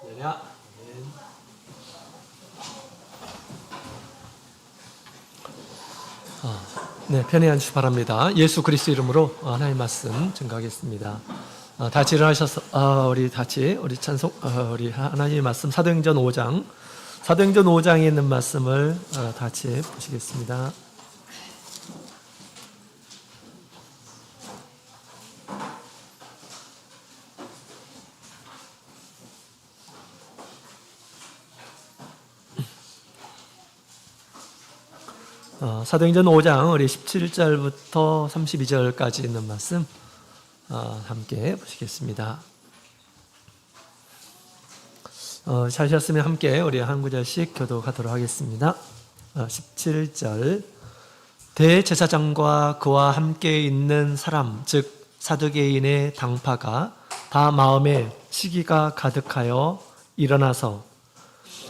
할렐루야. 네, 편히 앉으시 바랍니다. 예수 그리스도 이름으로 하나님 말씀 증거하겠습니다. 다 같이 일어나셔서 우리 찬송 우리 하나님의 말씀 사도행전 5장에 있는 말씀을 다 같이 보시겠습니다. 사도행전 5장 우리 17절부터 32절까지 있는 말씀 함께 보시겠습니다. 찾으셨으면 함께 우리 한 구절씩 교독하도록 하겠습니다. 17절 대제사장과 그와 함께 있는 사람 즉 사두개인의 당파가 다 마음에 시기가 가득하여 일어나서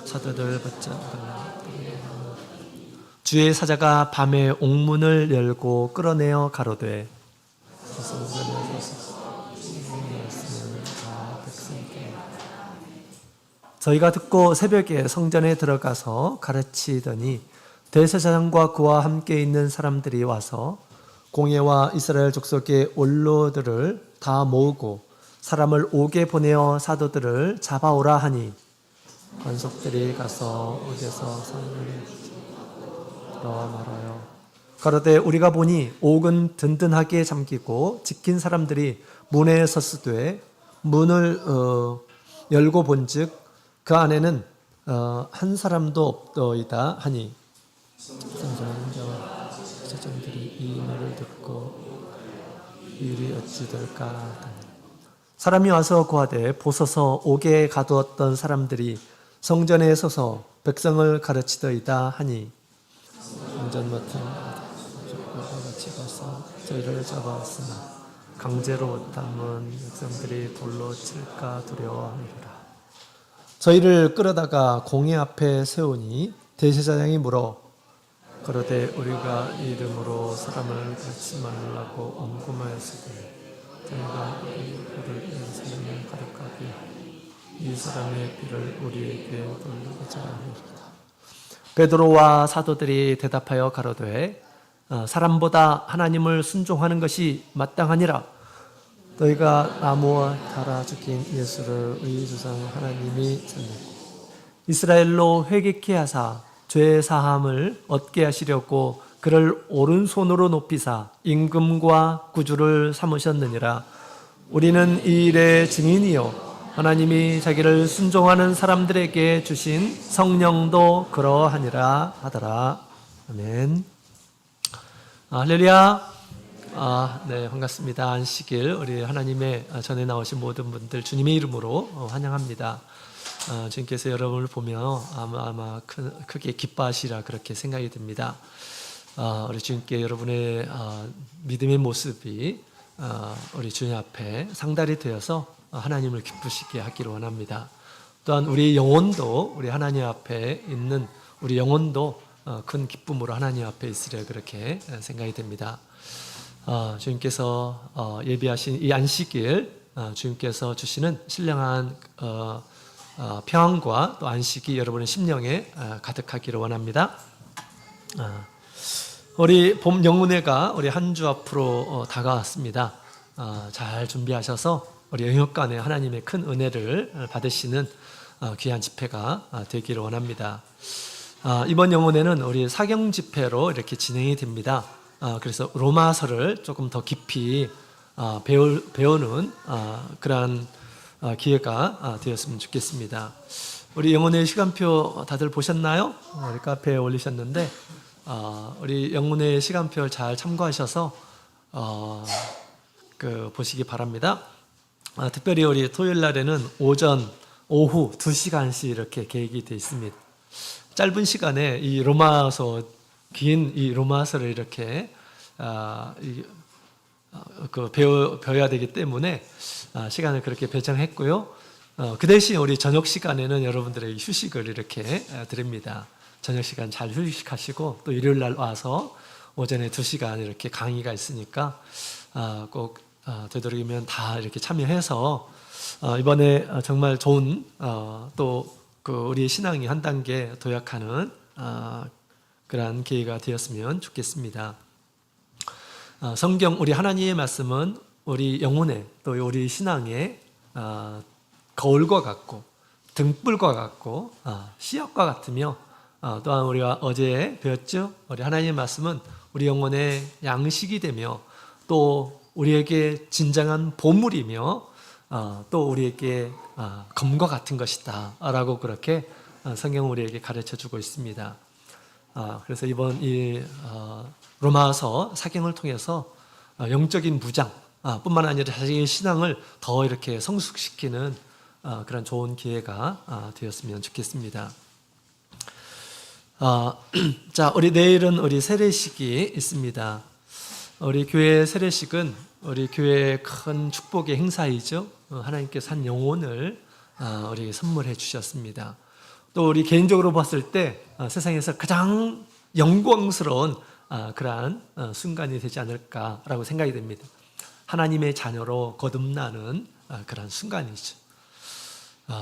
사도들 붙잡아 주의 사자가 밤에 옥문을 열고 끌어내어 가로되 저희가 듣고 새벽에 성전에 들어가서 가르치더니 대제사장과 그와 함께 있는 사람들이 와서 공회와 이스라엘 족속의 원로들을 다 모으고 사람을 옥에 보내어 사도들을 잡아오라 하니 관속들이 가서 옥에서 사람을 말하여 가로되 우리가 보니 옥은 든든하게 잠기고 지킨 사람들이 문에 섰으되 문을 열고 본즉 그 안에는 한 사람도 없더이다 하니 제사장들이 이 말을 듣고 일이 어찌 될까 사람이 와서 고하되 보소서 옥에 가두었던 사람들이 성전에 서서 백성을 가르치더이다 하니 성전 맡은 같이 가서 저희를 잡아왔으나 강제로 못 담은 백성들이 돌로 칠까 두려워하느니라. 저희를 끌어다가 공회 앞에 세우니 대제사장이 물어 그러되 우리가 이름으로 사람을 갖지 말라고 엄금하였으되 저희가 우리를 이런 사람을 가득하게 이 사람의 피를 우리에게 돌리고자 하느니라. 베드로와 사도들이 대답하여 가로되 사람보다 하나님을 순종하는 것이 마땅하니라. 너희가 나무와 달아 죽인 예수를 의주상 하나님이 찾는 이스라엘로 회개케 하사 죄 사함을 얻게 하시려고 그를 오른손으로 높이사 임금과 구주를 삼으셨느니라. 우리는 이 일의 증인이요 하나님이 자기를 순종하는 사람들에게 주신 성령도 그러하니라 하더라. 아멘. 할렐루야. 네, 반갑습니다. 안식일 우리 하나님의 전에 나오신 모든 분들 주님의 이름으로 환영합니다. 주님께서 여러분을 보며 아마 크게 기뻐하시라 그렇게 생각이 듭니다. 우리 주님께 여러분의 믿음의 모습이 우리 주님 앞에 상달이 되어서 하나님을 기쁘시게 하기를 원합니다. 또한 우리 영혼도 우리 하나님 앞에 있는 우리 영혼도 큰 기쁨으로 하나님 앞에 있으려 그렇게 생각이 됩니다. 주님께서 예비하신 이 안식일 주님께서 주시는 신령한 평안과 또 안식이 여러분의 심령에 가득하기를 원합니다. 우리 봄 영문회가 우리 한 주 앞으로 다가왔습니다. 잘 준비하셔서 우리 영육간에 하나님의 큰 은혜를 받으시는 귀한 집회가 되기를 원합니다. 이번 영혼회는 우리 사경 집회로 이렇게 진행이 됩니다. 그래서 로마서를 조금 더 깊이 배우는 그러한 기회가 되었으면 좋겠습니다. 우리 영혼회 시간표 다들 보셨나요? 우리 카페에 올리셨는데 우리 영혼회 시간표 잘 참고하셔서 보시기 바랍니다. 특별히 우리 토요일 날에는 오전, 오후 2시간씩 이렇게 계획이 되어 있습니다. 짧은 시간에 이 로마서, 긴 이 로마서를 이렇게 배워야 되기 때문에 시간을 그렇게 배정했고요. 그 대신 우리 저녁 시간에는 여러분들에게 휴식을 이렇게 드립니다. 저녁 시간 잘 휴식하시고 또 일요일 날 와서 오전에 2시간 이렇게 강의가 있으니까 꼭 되도록이면 다 이렇게 참여해서 이번에 정말 좋은 또 그 우리 신앙이 한 단계 도약하는 그러한 기회가 되었으면 좋겠습니다. 성경 우리 하나님의 말씀은 우리 영혼의 또 우리 신앙의 거울과 같고 등불과 같고 시약과 같으며 또한 우리가 어제 배웠죠. 우리 하나님의 말씀은 우리 영혼의 양식이 되며 또 우리에게 진정한 보물이며 또 우리에게 검과 같은 것이다 라고 그렇게 성경은 우리에게 가르쳐주고 있습니다. 그래서 이번 이 로마서 사경을 통해서 영적인 무장 뿐만 아니라 자신의 신앙을 더 이렇게 성숙시키는 그런 좋은 기회가 되었으면 좋겠습니다. 자, 우리 내일은 우리 세례식이 있습니다. 우리 교회 세례식은 우리 교회의 큰 축복의 행사이죠. 하나님께서 한 영혼을 우리에게 선물해 주셨습니다. 또 우리 개인적으로 봤을 때 세상에서 가장 영광스러운 그러한 순간이 되지 않을까라고 생각이 됩니다. 하나님의 자녀로 거듭나는 그런 순간이죠.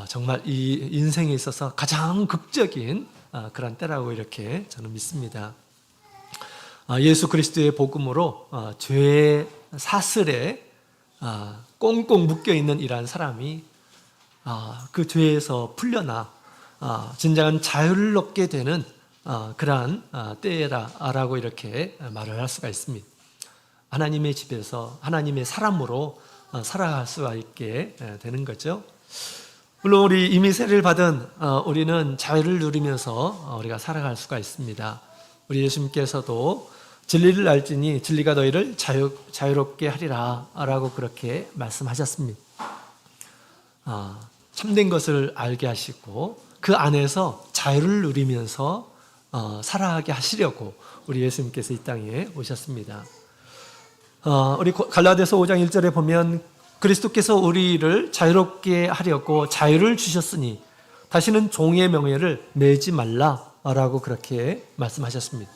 정말 이 인생에 있어서 가장 극적인 그런 때라고 이렇게 저는 믿습니다. 예수 그리스도의 복음으로 죄의 사슬에 꽁꽁 묶여있는 이러한 사람이 그 죄에서 풀려나 진정한 자유를 얻게 되는 그러한 때라고 이렇게 말을 할 수가 있습니다. 하나님의 집에서 하나님의 사람으로 살아갈 수가 있게 되는 거죠. 물론 우리 이미 세례를 받은 우리는 자유를 누리면서 우리가 살아갈 수가 있습니다. 우리 예수님께서도 진리를 알지니 진리가 너희를 자유롭게 하리라 라고 그렇게 말씀하셨습니다. 참된 것을 알게 하시고 그 안에서 자유를 누리면서 살아가게 하시려고 우리 예수님께서 이 땅에 오셨습니다. 우리 갈라디아서 5장 1절에 보면 그리스도께서 우리를 자유롭게 하려고 자유를 주셨으니 다시는 종의 명예를 매지 말라라고 그렇게 말씀하셨습니다.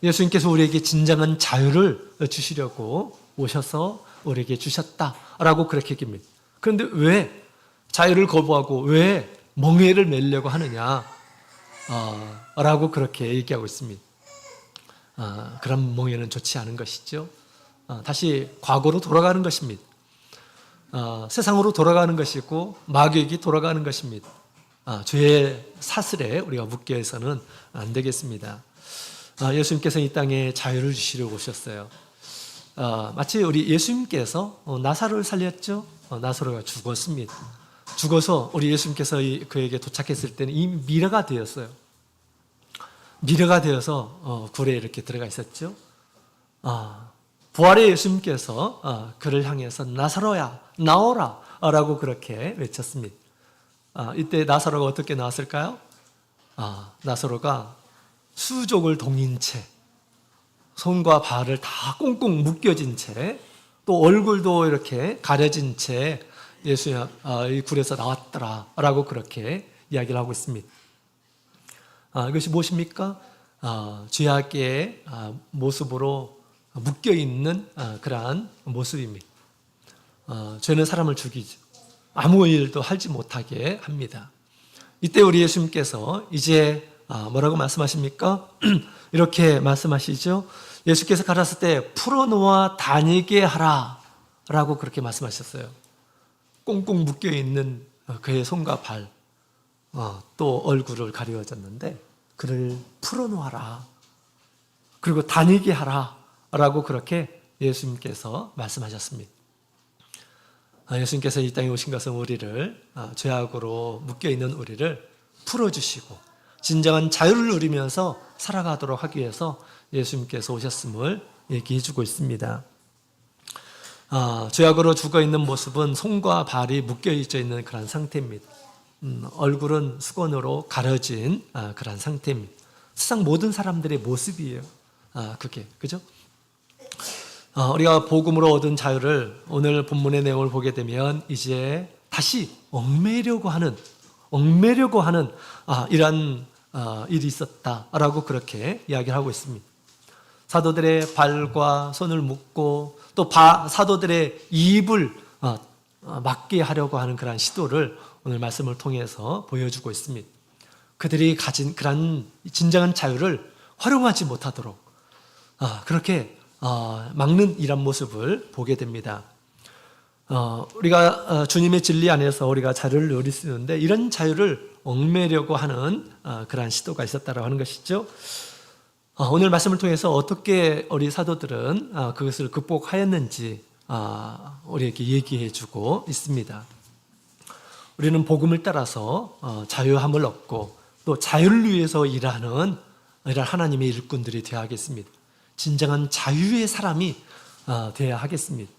예수님께서 우리에게 진정한 자유를 주시려고 오셔서 우리에게 주셨다라고 그렇게 얘기합니다. 그런데 왜 자유를 거부하고 왜 멍에를 매려고 하느냐 라고 그렇게 얘기하고 있습니다. 그런 멍에는 좋지 않은 것이죠. 다시 과거로 돌아가는 것입니다. 세상으로 돌아가는 것이고 마귀에게 돌아가는 것입니다. 죄의 사슬에 우리가 묶여 있어서는 안 되겠습니다. 예수님께서 이 땅에 자유를 주시려고 오셨어요. 마치 우리 예수님께서 나사로를 살렸죠. 나사로가 죽었습니다. 죽어서 우리 예수님께서 그에게 도착했을 때는 이미 미래가 되었어요. 미래가 되어서 굴에 이렇게 들어가 있었죠. 부활의 예수님께서 그를 향해서 나사로야 나오라 라고 그렇게 외쳤습니다. 이때 나사로가 어떻게 나왔을까요? 나사로가 수족을 동인 채 손과 발을 다 꽁꽁 묶여진 채 또 얼굴도 이렇게 가려진 채 예수님 이 굴에서 나왔더라 라고 그렇게 이야기를 하고 있습니다. 이것이 무엇입니까? 죄악의 모습으로 묶여있는 그러한 모습입니다. 죄는 사람을 죽이죠. 아무 일도 하지 못하게 합니다. 이때 우리 예수님께서 이제 뭐라고 말씀하십니까? 이렇게 말씀하시죠. 예수께서 가셨을 때 풀어놓아 다니게 하라 라고 그렇게 말씀하셨어요. 꽁꽁 묶여있는 그의 손과 발, 또 얼굴을 가려졌는데 그를 풀어놓아라. 그리고 다니게 하라 라고 그렇게 예수님께서 말씀하셨습니다. 예수님께서 이 땅에 오신 것은 우리를 죄악으로 묶여있는 우리를 풀어주시고 진정한 자유를 누리면서 살아가도록 하기 위해서 예수님께서 오셨음을 얘기해 주고 있습니다. 죄악으로 죽어있는 모습은 손과 발이 묶여져 있는 그런 상태입니다. 얼굴은 수건으로 가려진 그런 상태입니다. 세상 모든 사람들의 모습이에요. 그게 그죠? 우리가 복음으로 얻은 자유를 오늘 본문의 내용을 보게 되면 이제 다시 얽매려고 하는 이런 일이 있었다라고 그렇게 이야기를 하고 있습니다. 사도들의 발과 손을 묶고 또 사도들의 입을 막게 하려고 하는 그런 시도를 오늘 말씀을 통해서 보여주고 있습니다. 그들이 가진 그런 진정한 자유를 활용하지 못하도록 그렇게 막는 이런 모습을 보게 됩니다. 우리가 주님의 진리 안에서 우리가 자유를 누릴 수 있는데 이런 자유를 얽매려고 하는 그러한 시도가 있었다고 하는 것이죠. 오늘 말씀을 통해서 어떻게 우리 사도들은 그것을 극복하였는지 우리에게 얘기해 주고 있습니다. 우리는 복음을 따라서 자유함을 얻고 또 자유를 위해서 일하는 하나님의 일꾼들이 되어야 하겠습니다. 진정한 자유의 사람이 되어야 하겠습니다.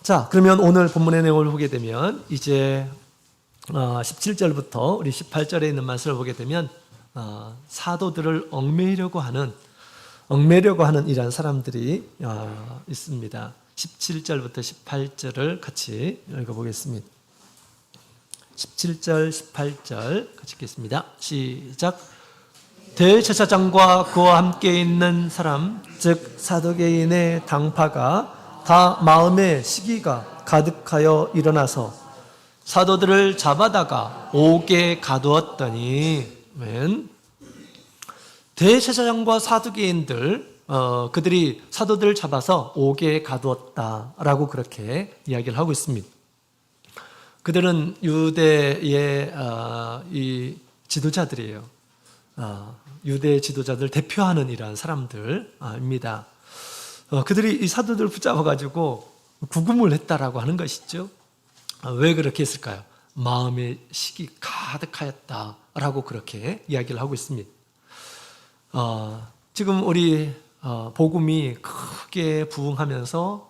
자, 그러면 오늘 본문의 내용을 보게 되면 이제 17절부터 우리 18절에 있는 말씀을 보게 되면 사도들을 얽매이려고 하는 이러한 사람들이 있습니다. 17절부터 18절을 같이 읽어보겠습니다. 17절, 18절 같이 읽겠습니다. 시작. 대제사장과 그와 함께 있는 사람, 즉 사두개인의 당파가 다 마음의 시기가 가득하여 일어나서 사도들을 잡아다가 옥에 가두었더니, 대제사장과 사두개인들 그들이 사도들을 잡아서 옥에 가두었다라고 그렇게 이야기를 하고 있습니다. 그들은 유대의 이 지도자들이에요. 유대 지도자들 대표하는 이러한 사람들입니다. 그들이 이 사도들을 붙잡아가지고 구금을 했다라고 하는 것이죠. 왜 그렇게 했을까요? 마음의 식이 가득하였다라고 그렇게 이야기를 하고 있습니다. 지금 우리 복음이 크게 부흥하면서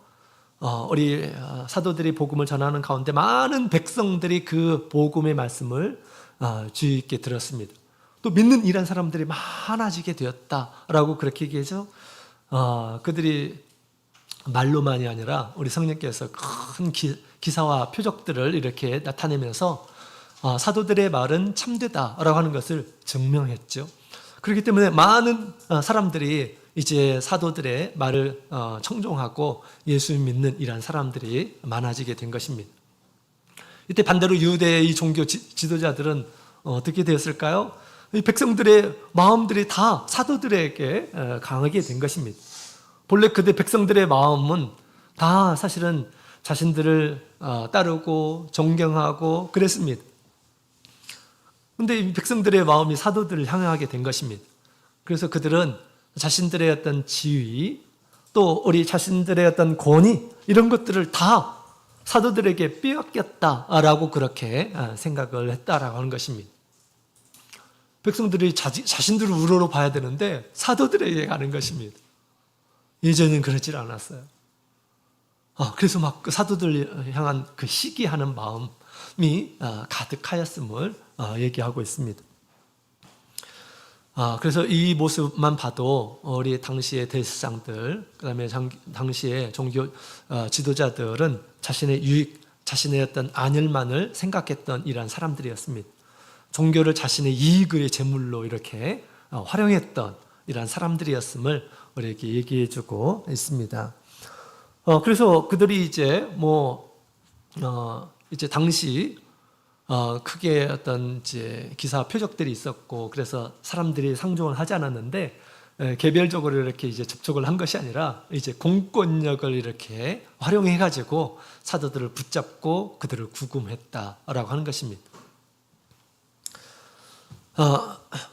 우리 사도들이 복음을 전하는 가운데 많은 백성들이 그 복음의 말씀을 주의 깊게 들었습니다. 또 믿는 이런 사람들이 많아지게 되었다라고 그렇게 얘기하죠. 그들이 말로만이 아니라 우리 성령께서 큰 기사와 표적들을 이렇게 나타내면서 사도들의 말은 참되다라고 하는 것을 증명했죠. 그렇기 때문에 많은 사람들이 이제 사도들의 말을 청종하고 예수 믿는 이러한 사람들이 많아지게 된 것입니다. 이때 반대로 유대의 종교 지도자들은 어떻게 되었을까요? 이 백성들의 마음들이 다 사도들에게 강하게 된 것입니다. 본래 그들 백성들의 마음은 다 사실은 자신들을 따르고 존경하고 그랬습니다. 그런데 이 백성들의 마음이 사도들을 향하게 된 것입니다. 그래서 그들은 자신들의 어떤 지위, 또 우리 자신들의 어떤 권위, 이런 것들을 다 사도들에게 빼앗겼다라고 그렇게 생각을 했다라고 하는 것입니다. 백성들이 자신들을 우러러 봐야 되는데 사도들에게 가는 것입니다. 예전엔 그렇지 않았어요. 그래서 막 그 사도들 향한 그 시기하는 마음이 가득하였음을 얘기하고 있습니다. 그래서 이 모습만 봐도 우리 당시의 대제사장들, 그다음에 당시의 종교 지도자들은 자신의 유익, 자신의 어떤 안일만을 생각했던 이러한 사람들이었습니다. 종교를 자신의 이익의 제물로 이렇게 활용했던 이러한 사람들이었음을 우리에게 얘기해주고 있습니다. 그래서 그들이 이제 이제 당시 크게 어떤 이제 기사 표적들이 있었고, 그래서 사람들이 상종을 하지 않았는데 개별적으로 이렇게 이제 접촉을 한 것이 아니라 이제 공권력을 이렇게 활용해 가지고 사도들을 붙잡고 그들을 구금했다라고 하는 것입니다.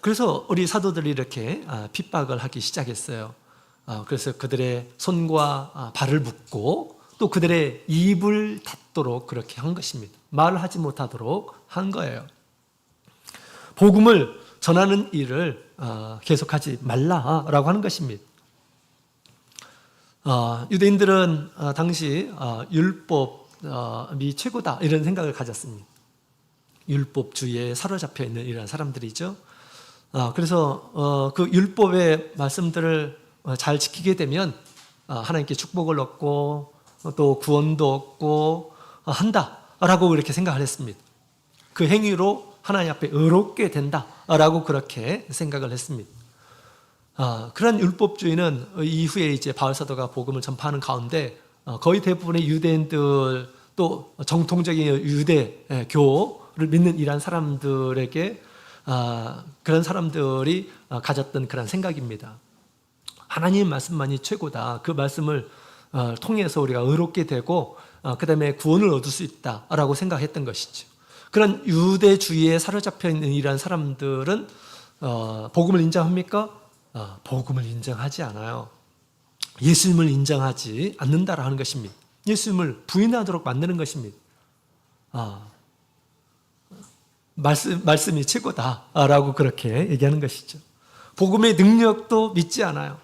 그래서 우리 사도들이 이렇게 핍박을 하기 시작했어요. 그래서 그들의 손과 발을 묶고 또 그들의 입을 닫도록 그렇게 한 것입니다. 말을 하지 못하도록 한 거예요. 복음을 전하는 일을 계속하지 말라라고 하는 것입니다. 유대인들은 당시 율법이 최고다 이런 생각을 가졌습니다. 율법주의에 사로잡혀 있는 이런 사람들이죠. 그래서 그 율법의 말씀들을 잘 지키게 되면 하나님께 축복을 얻고 또 구원도 얻고 한다라고 그렇게 생각을 했습니다. 그 행위로 하나님 앞에 의롭게 된다라고 그렇게 생각을 했습니다. 그런 율법주의는 이후에 이제 바울 사도가 복음을 전파하는 가운데 거의 대부분의 유대인들 또 정통적인 유대교를 믿는 이러한 사람들에게 그런 사람들이 가졌던 그런 생각입니다. 하나님의 말씀만이 최고다. 그 말씀을 통해서 우리가 의롭게 되고 그 다음에 구원을 얻을 수 있다라고 생각했던 것이죠. 그런 유대주의에 사로잡혀 있는 이러한 사람들은 복음을 인정합니까? 복음을 인정하지 않아요. 예수님을 인정하지 않는다라는 것입니다. 예수님을 부인하도록 만드는 것입니다. 말씀이 최고다라고 그렇게 얘기하는 것이죠. 복음의 능력도 믿지 않아요.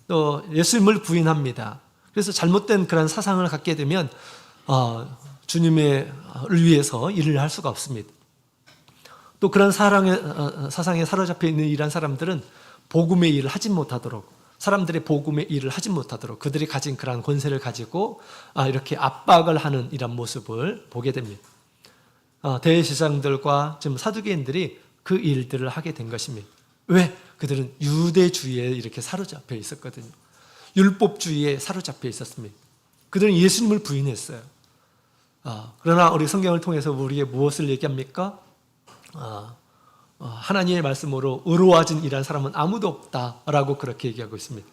또 예수님을 부인합니다. 그래서 잘못된 그런 사상을 갖게 되면 주님을 위해서 일을 할 수가 없습니다. 또 그런 사상에 사로잡혀 있는 이러한 사람들은 복음의 일을 하지 못하도록, 사람들의 복음의 일을 하지 못하도록 그들이 가진 그러한 권세를 가지고 이렇게 압박을 하는 이런 모습을 보게 됩니다. 대제사장들과 지금 사두개인들이 그 일들을 하게 된 것입니다. 왜? 그들은 유대주의에 이렇게 사로잡혀 있었거든요. 율법주의에 사로잡혀 있었습니다. 그들은 예수님을 부인했어요. 그러나 우리 성경을 통해서 우리에게 무엇을 얘기합니까? 하나님의 말씀으로 의로워진 이란 사람은 아무도 없다라고 그렇게 얘기하고 있습니다.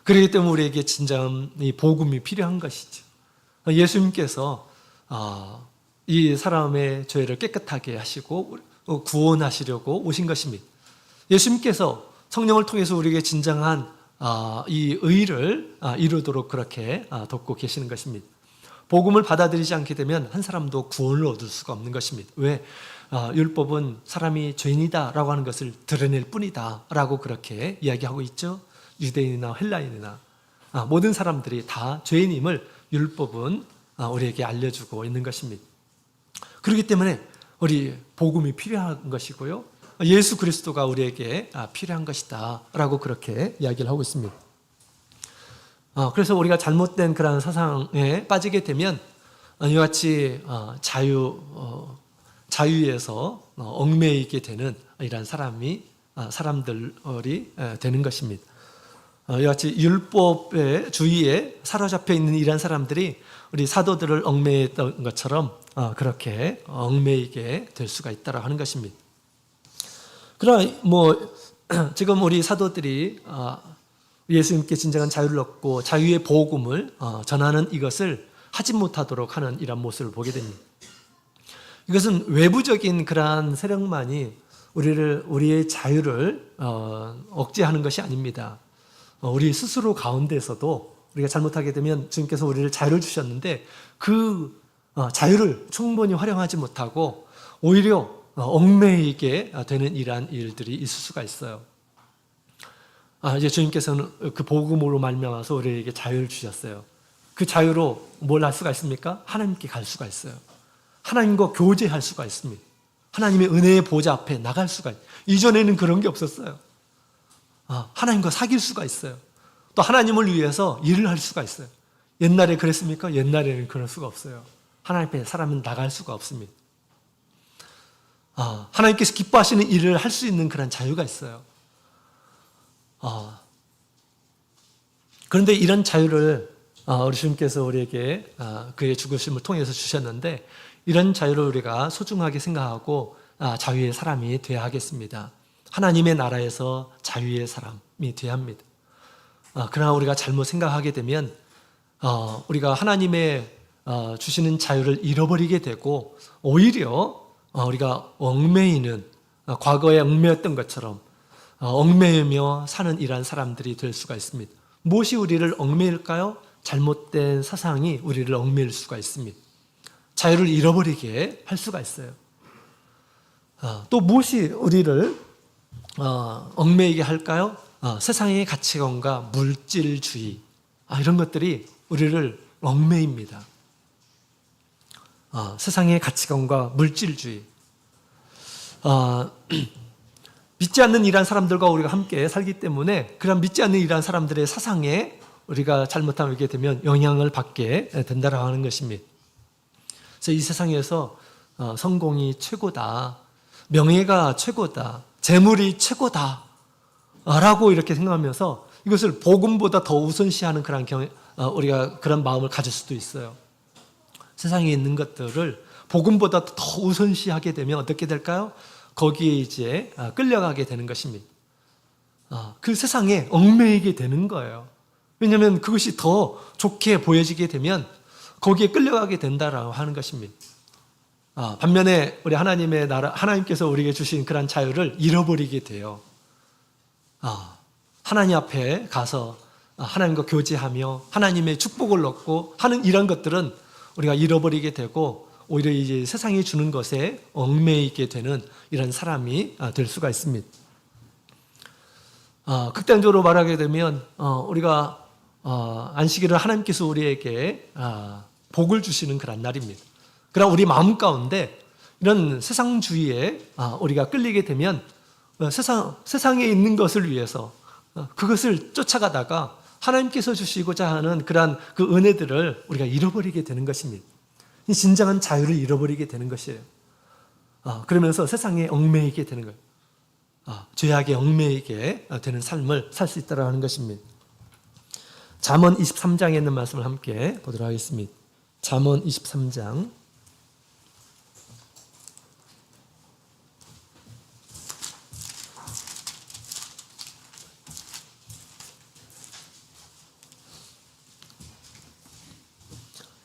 그렇기 때문에 우리에게 진정한 이 복음이 필요한 것이죠. 예수님께서 이 사람의 죄를 깨끗하게 하시고 구원하시려고 오신 것입니다. 예수님께서 성령을 통해서 우리에게 진정한 이 의를 이루도록 그렇게 돕고 계시는 것입니다. 복음을 받아들이지 않게 되면 한 사람도 구원을 얻을 수가 없는 것입니다. 왜? 율법은 사람이 죄인이다라고 하는 것을 드러낼 뿐이다 라고 그렇게 이야기하고 있죠. 유대인이나 헬라인이나 모든 사람들이 다 죄인임을 율법은 우리에게 알려주고 있는 것입니다. 그렇기 때문에 우리 복음이 필요한 것이고요, 예수 그리스도가 우리에게 필요한 것이다 라고 그렇게 이야기를 하고 있습니다. 그래서 우리가 잘못된 그런 사상에 빠지게 되면 이와 같이 자유에서 얽매이게 되는 이런 사람들이 되는 것입니다. 이와 같이 율법의 주의에 사로잡혀 있는 이런 사람들이 우리 사도들을 얽매였던 것처럼 그렇게 얽매이게 될 수가 있다고 하는 것입니다. 그러나 지금 우리 사도들이 예수님께 진정한 자유를 얻고 자유의 복음을 전하는 이것을 하지 못하도록 하는 이런 모습을 보게 됩니다. 이것은 외부적인 그러한 세력만이 우리의 자유를 억제하는 것이 아닙니다. 우리 스스로 가운데서도 우리가 잘못하게 되면 주님께서 우리를 자유를 주셨는데 그 자유를 충분히 활용하지 못하고 오히려 얽매이게 되는 이러한 일들이 있을 수가 있어요. 이제 주님께서는 그 복음으로 말미암아서 우리에게 자유를 주셨어요. 그 자유로 뭘 할 수가 있습니까? 하나님께 갈 수가 있어요. 하나님과 교제할 수가 있습니다. 하나님의 은혜의 보좌 앞에 나갈 수가 있어요. 이전에는 그런 게 없었어요. 하나님과 사귈 수가 있어요. 또 하나님을 위해서 일을 할 수가 있어요. 옛날에 그랬습니까? 옛날에는 그럴 수가 없어요. 하나님 앞에 사람은 나갈 수가 없습니다. 하나님께서 기뻐하시는 일을 할 수 있는 그런 자유가 있어요. 그런데 이런 자유를 우리 주님께서 우리에게 그의 죽으심을 통해서 주셨는데 이런 자유를 우리가 소중하게 생각하고 자유의 사람이 되어야 하겠습니다. 하나님의 나라에서 자유의 사람이 되어야 합니다. 그러나 우리가 잘못 생각하게 되면 우리가 하나님의 주시는 자유를 잃어버리게 되고 오히려 우리가 얽매이는 과거에 얽매였던 것처럼 얽매이며 사는 이러한 사람들이 될 수가 있습니다. 무엇이 우리를 얽매일까요? 잘못된 사상이 우리를 얽매일 수가 있습니다. 자유를 잃어버리게 할 수가 있어요. 또 무엇이 우리를 얽매이게 할까요? 세상의 가치관과 물질주의, 이런 것들이 우리를 얽매입니다. 세상의 가치관과 물질주의, 믿지 않는 이러한 사람들과 우리가 함께 살기 때문에 그런 믿지 않는 이러한 사람들의 사상에 우리가 잘못하게 되면 영향을 받게 된다라고 하는 것입니다. 그래서 이 세상에서 성공이 최고다, 명예가 최고다, 재물이 최고다 라고 이렇게 생각하면서 이것을 복음보다 더 우선시하는 그런 우리가 그런 마음을 가질 수도 있어요. 세상에 있는 것들을 복음보다 더 우선시하게 되면 어떻게 될까요? 거기에 이제 끌려가게 되는 것입니다. 그 세상에 얽매이게 되는 거예요. 왜냐하면 그것이 더 좋게 보여지게 되면 거기에 끌려가게 된다라고 하는 것입니다. 반면에 우리 하나님의 나라, 하나님께서 우리에게 주신 그런 자유를 잃어버리게 돼요. 하나님 앞에 가서 하나님과 교제하며 하나님의 축복을 얻고 하는 이런 것들은 우리가 잃어버리게 되고 오히려 이제 세상이 주는 것에 얽매이게 되는 이런 사람이 될 수가 있습니다. 극단적으로 말하게 되면 우리가 안식일은 하나님께서 우리에게 복을 주시는 그런 날입니다. 그러나 우리 마음 가운데 이런 세상주의에 우리가 끌리게 되면 세상에 있는 것을 위해서 그것을 쫓아가다가 하나님께서 주시고자 하는 그러한 그 은혜들을 우리가 잃어버리게 되는 것입니다. 진정한 자유를 잃어버리게 되는 것이에요. 그러면서 세상에 얽매이게 되는 거예요. 죄악에 얽매이게 되는 삶을 살 수 있다고 하는 것입니다. 잠언 23장에 있는 말씀을 함께 보도록 하겠습니다. 잠언 23장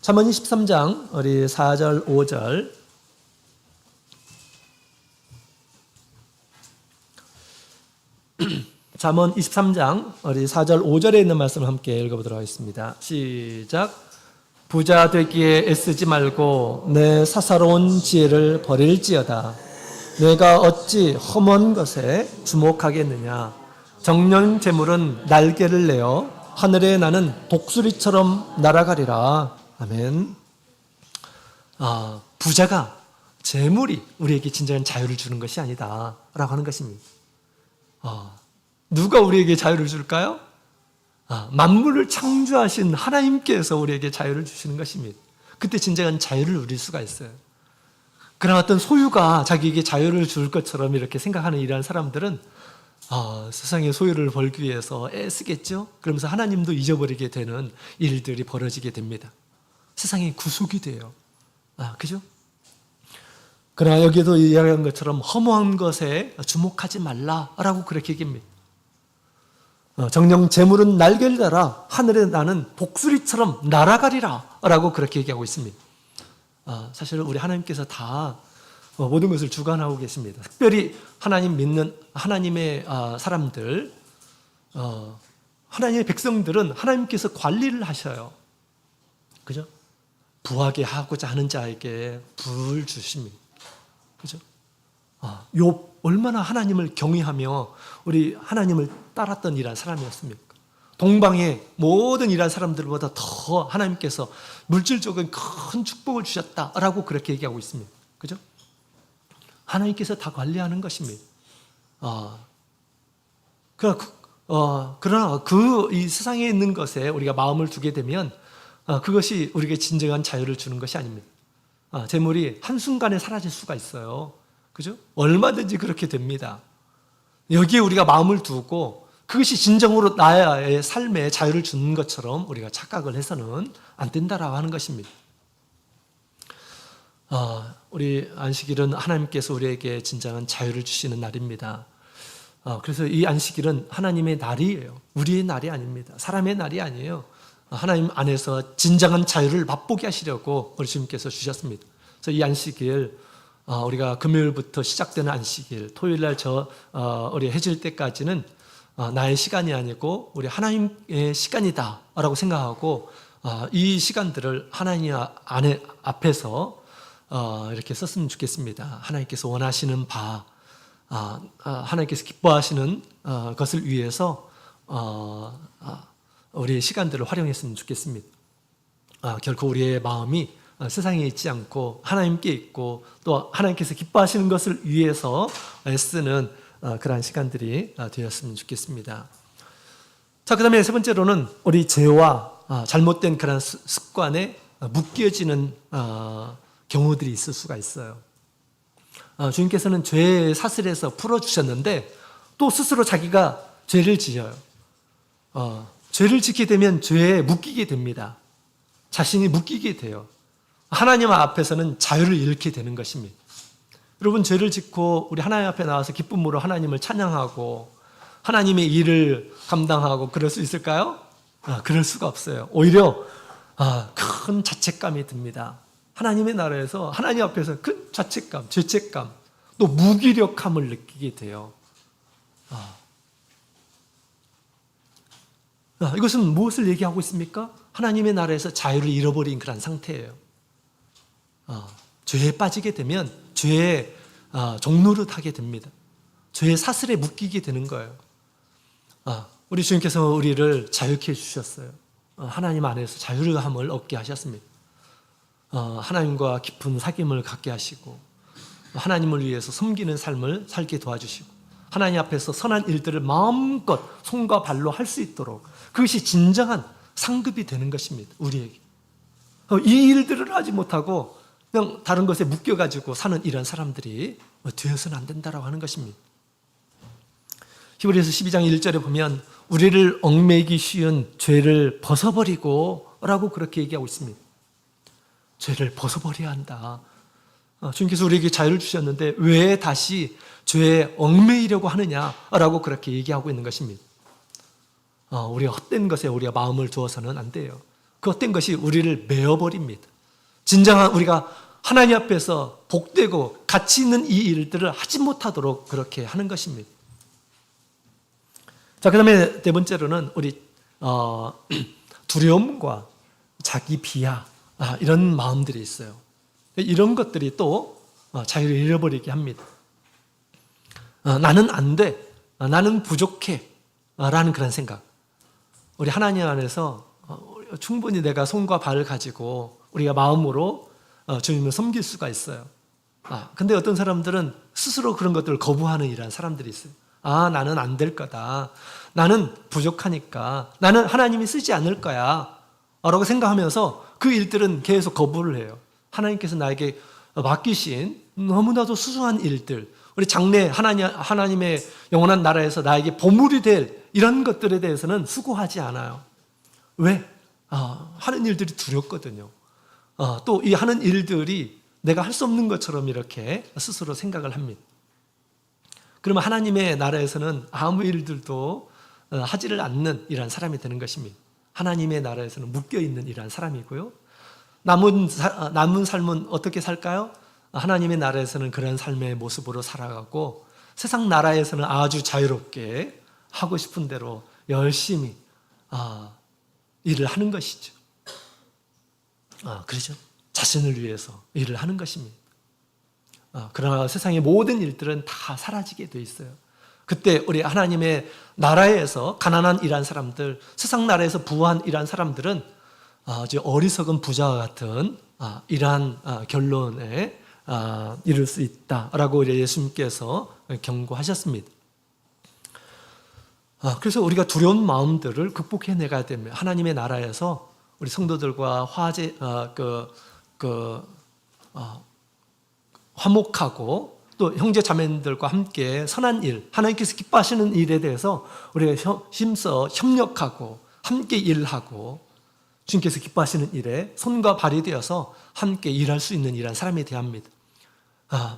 잠언 23장 우리 4절 5절 잠언 23장 우리 4절 5절에 있는 말씀을 함께 읽어보도록 하겠습니다. 시작. 부자 되기에 애쓰지 말고 내 사사로운 지혜를 버릴지어다. 내가 어찌 험한 것에 주목하겠느냐. 정령 재물은 날개를 내어 하늘에 나는 독수리처럼 날아가리라. 아멘. 부자가 재물이 우리에게 진정한 자유를 주는 것이 아니다 라고 하는 것입니다. 누가 우리에게 자유를 줄까요? 만물을 창조하신 하나님께서 우리에게 자유를 주시는 것입니다. 그때 진정한 자유를 누릴 수가 있어요. 그러나 어떤 소유가 자기에게 자유를 줄 것처럼 이렇게 생각하는 이러한 사람들은 세상의 소유를 벌기 위해서 애쓰겠죠. 그러면서 하나님도 잊어버리게 되는 일들이 벌어지게 됩니다. 세상에 구속이 돼요. 그죠? 그러나 여기에도 이야기한 것처럼 허무한 것에 주목하지 말라라고 그렇게 얘기합니다. 정령 재물은 날개를 달아 하늘에 나는 독수리처럼 날아가리라 라고 그렇게 얘기하고 있습니다. 사실 우리 하나님께서 다 모든 것을 주관하고 계십니다. 특별히 하나님 믿는 하나님의 사람들, 하나님의 백성들은 하나님께서 관리를 하셔요. 그죠? 부하게 하고자 하는 자에게 부를 주십니다. 그죠? 욥 얼마나 하나님을 경외하며 우리 하나님을 따랐던 이란 사람이었습니까? 동방의 모든 이란 사람들보다 더 하나님께서 물질적인 큰 축복을 주셨다라고 그렇게 얘기하고 있습니다. 그죠? 하나님께서 다 관리하는 것입니다. 그러나 이 세상에 있는 것에 우리가 마음을 두게 되면 그것이 우리에게 진정한 자유를 주는 것이 아닙니다. 재물이 한순간에 사라질 수가 있어요. 그죠? 얼마든지 그렇게 됩니다. 여기에 우리가 마음을 두고 그것이 진정으로 나의 삶에 자유를 주는 것처럼 우리가 착각을 해서는 안 된다라고 하는 것입니다. 우리 안식일은 하나님께서 우리에게 진정한 자유를 주시는 날입니다. 그래서 이 안식일은 하나님의 날이에요. 우리의 날이 아닙니다. 사람의 날이 아니에요. 하나님 안에서 진정한 자유를 맛보게 하시려고 우리 주님께서 주셨습니다. 그래서 이 안식일 우리가 금요일부터 시작되는 안식일, 토요일날 우리 해질 때까지는 나의 시간이 아니고 우리 하나님의 시간이다라고 생각하고 이 시간들을 하나님 앞에서 이렇게 썼으면 좋겠습니다. 하나님께서 원하시는 바, 하나님께서 기뻐하시는 것을 위해서 우리의 시간들을 활용했으면 좋겠습니다. 결코 우리의 마음이 세상에 있지 않고 하나님께 있고 또 하나님께서 기뻐하시는 것을 위해서 애쓰는 그러한 시간들이 되었으면 좋겠습니다. 자, 그 다음에 세 번째로는 우리 죄와 잘못된 그런 습관에 묶여지는 경우들이 있을 수가 있어요. 주님께서는 죄의 사슬에서 풀어주셨는데 또 스스로 자기가 죄를 지어요. 죄를 짓게 되면 죄에 묶이게 됩니다. 자신이 묶이게 돼요. 하나님 앞에서는 자유를 잃게 되는 것입니다. 여러분, 죄를 짓고 우리 하나님 앞에 나와서 기쁨으로 하나님을 찬양하고 하나님의 일을 감당하고 그럴 수 있을까요? 그럴 수가 없어요. 오히려 큰 자책감이 듭니다. 하나님의 나라에서 하나님 앞에서 큰 자책감, 죄책감, 또 무기력함을 느끼게 돼요. 이것은 무엇을 얘기하고 있습니까? 하나님의 나라에서 자유를 잃어버린 그런 상태예요. 죄에 빠지게 되면 죄의 종노릇 하게 됩니다. 죄의 사슬에 묶이게 되는 거예요. 우리 주님께서 우리를 자유케 해주셨어요. 하나님 안에서 자유함을 얻게 하셨습니다. 하나님과 깊은 사귐을 갖게 하시고 하나님을 위해서 섬기는 삶을 살게 도와주시고 하나님 앞에서 선한 일들을 마음껏 손과 발로 할 수 있도록 그것이 진정한 상급이 되는 것입니다. 우리에게. 이 일들을 하지 못하고 그냥 다른 것에 묶여가지고 사는 이런 사람들이 되어서는 안 된다라고 하는 것입니다. 히브리서 12장 1절에 보면 우리를 얽매이기 쉬운 죄를 벗어버리고 라고 그렇게 얘기하고 있습니다. 죄를 벗어버려야 한다. 주님께서 우리에게 자유를 주셨는데 왜 다시 죄에 얽매이려고 하느냐라고 그렇게 얘기하고 있는 것입니다. 우리가 헛된 것에 우리가 마음을 두어서는 안 돼요. 그 헛된 것이 우리를 메어버립니다. 진정한 우리가 하나님 앞에서 복되고 가치 있는 이 일들을 하지 못하도록 그렇게 하는 것입니다. 자, 그 다음에 네 번째로는 우리 두려움과 자기 비하 이런 마음들이 있어요. 이런 것들이 또 자유를 잃어버리게 합니다. 나는 안 돼, 나는 부족해 라는 그런 생각. 우리 하나님 안에서 충분히 내가 손과 발을 가지고 우리가 마음으로 주님을 섬길 수가 있어요. 근데 어떤 사람들은 스스로 그런 것들을 거부하는 이런 사람들이 있어요. 나는 안 될 거다. 나는 부족하니까. 나는 하나님이 쓰지 않을 거야. 라고 생각하면서 그 일들은 계속 거부를 해요. 하나님께서 나에게 맡기신 너무나도 수수한 일들, 우리 장래 하나님의 영원한 나라에서 나에게 보물이 될 이런 것들에 대해서는 수고하지 않아요. 왜? 하는 일들이 두렵거든요. 또 이 하는 일들이 내가 할 수 없는 것처럼 이렇게 스스로 생각을 합니다. 그러면 하나님의 나라에서는 아무 일들도 하지를 않는 이러한 사람이 되는 것입니다. 하나님의 나라에서는 묶여있는 이러한 사람이고요. 남은 삶은 어떻게 살까요? 하나님의 나라에서는 그런 삶의 모습으로 살아가고 세상 나라에서는 아주 자유롭게 하고 싶은 대로 열심히 일을 하는 것이죠. 그렇죠? 자신을 위해서 일을 하는 것입니다. 그러나 세상의 모든 일들은 다 사라지게 돼 있어요. 그때 우리 하나님의 나라에서 가난한 이란 사람들, 세상 나라에서 부한 이란 사람들은 아주 어리석은 부자와 같은 이러한 결론에 이를 수 있다라고 예수님께서 경고하셨습니다. 그래서 우리가 두려운 마음들을 극복해내가야 됩니다. 하나님의 나라에서 우리 성도들과 화목하고 또 형제 자매들과 함께 선한 일, 하나님께서 기뻐하시는 일에 대해서 우리가 힘써 협력하고 함께 일하고 주님께서 기뻐하시는 일에 손과 발이 되어서 함께 일할 수 있는 이런 사람이 되어야 합니다.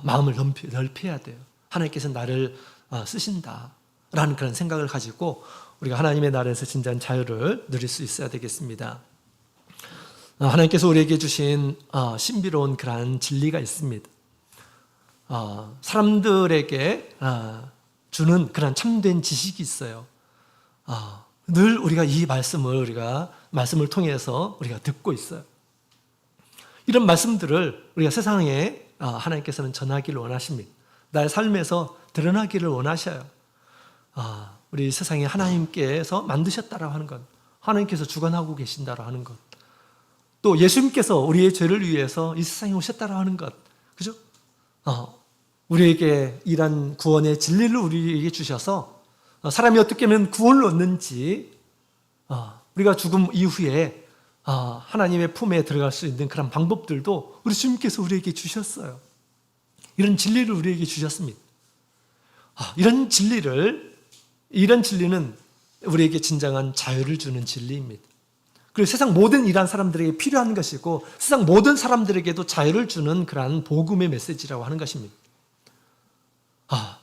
마음을 넓혀야 돼요. 하나님께서 나를 쓰신다라는 그런 생각을 가지고 우리가 하나님의 나라에서 진정한 자유를 누릴 수 있어야 되겠습니다. 하나님께서 우리에게 주신 신비로운 그러한 진리가 있습니다. 사람들에게 주는 그런 참된 지식이 있어요. 늘 우리가 이 말씀을 통해서 우리가 듣고 있어요. 이런 말씀들을 우리가 세상에 하나님께서는 전하기를 원하십니다. 나의 삶에서 드러나기를 원하셔요. 우리 세상에 하나님께서 만드셨다라고 하는 것, 하나님께서 주관하고 계신다라고 하는 것, 또 예수님께서 우리의 죄를 위해서 이 세상에 오셨다라고 하는 것, 그죠? 우리에게 이런 구원의 진리를 우리에게 주셔서 사람이 어떻게 하면 구원을 얻는지, 우리가 죽음 이후에 하나님의 품에 들어갈 수 있는 그런 방법들도 우리 주님께서 우리에게 주셨어요. 이런 진리를 우리에게 주셨습니다. 이런 진리는 우리에게 진정한 자유를 주는 진리입니다. 그리고 세상 모든 일한 사람들에게 필요한 것이고 세상 모든 사람들에게도 자유를 주는 그러한 복음의 메시지라고 하는 것입니다.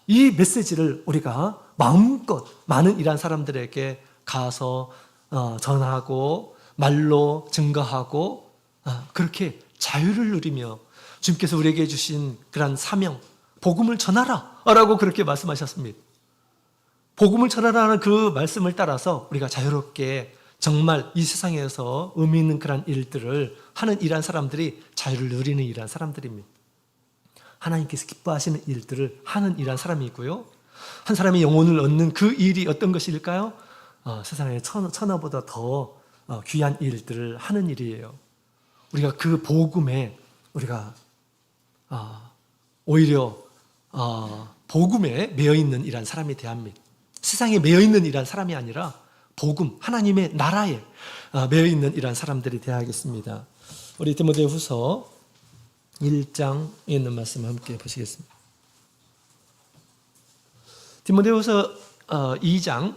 이 메시지를 우리가 마음껏 많은 일한 사람들에게 가서 전하고 말로 증거하고 그렇게 자유를 누리며 주님께서 우리에게 주신 그러한 사명, 복음을 전하라 라고 그렇게 말씀하셨습니다. 복음을 전하라는 그 말씀을 따라서 우리가 자유롭게 정말 이 세상에서 의미 있는 그런 일들을 하는 일한 사람들이 자유를 누리는 일한 사람들입니다. 하나님께서 기뻐하시는 일들을 하는 일한 사람이고요. 한 사람이 영혼을 얻는 그 일이 어떤 것일까요? 세상에 천하보다 더 귀한 일들을 하는 일이에요. 우리가 그 복음에 우리가 오히려 복음에 매여 있는 일한 사람이 되어야 합니다. 세상에 매여 있는 일한 사람이 아니라 복음, 하나님의 나라에 매여 있는 이러한 사람들이 되어야겠습니다. 우리 디모데후서 1장에 있는 말씀 함께 보시겠습니다. 디모데후서 2장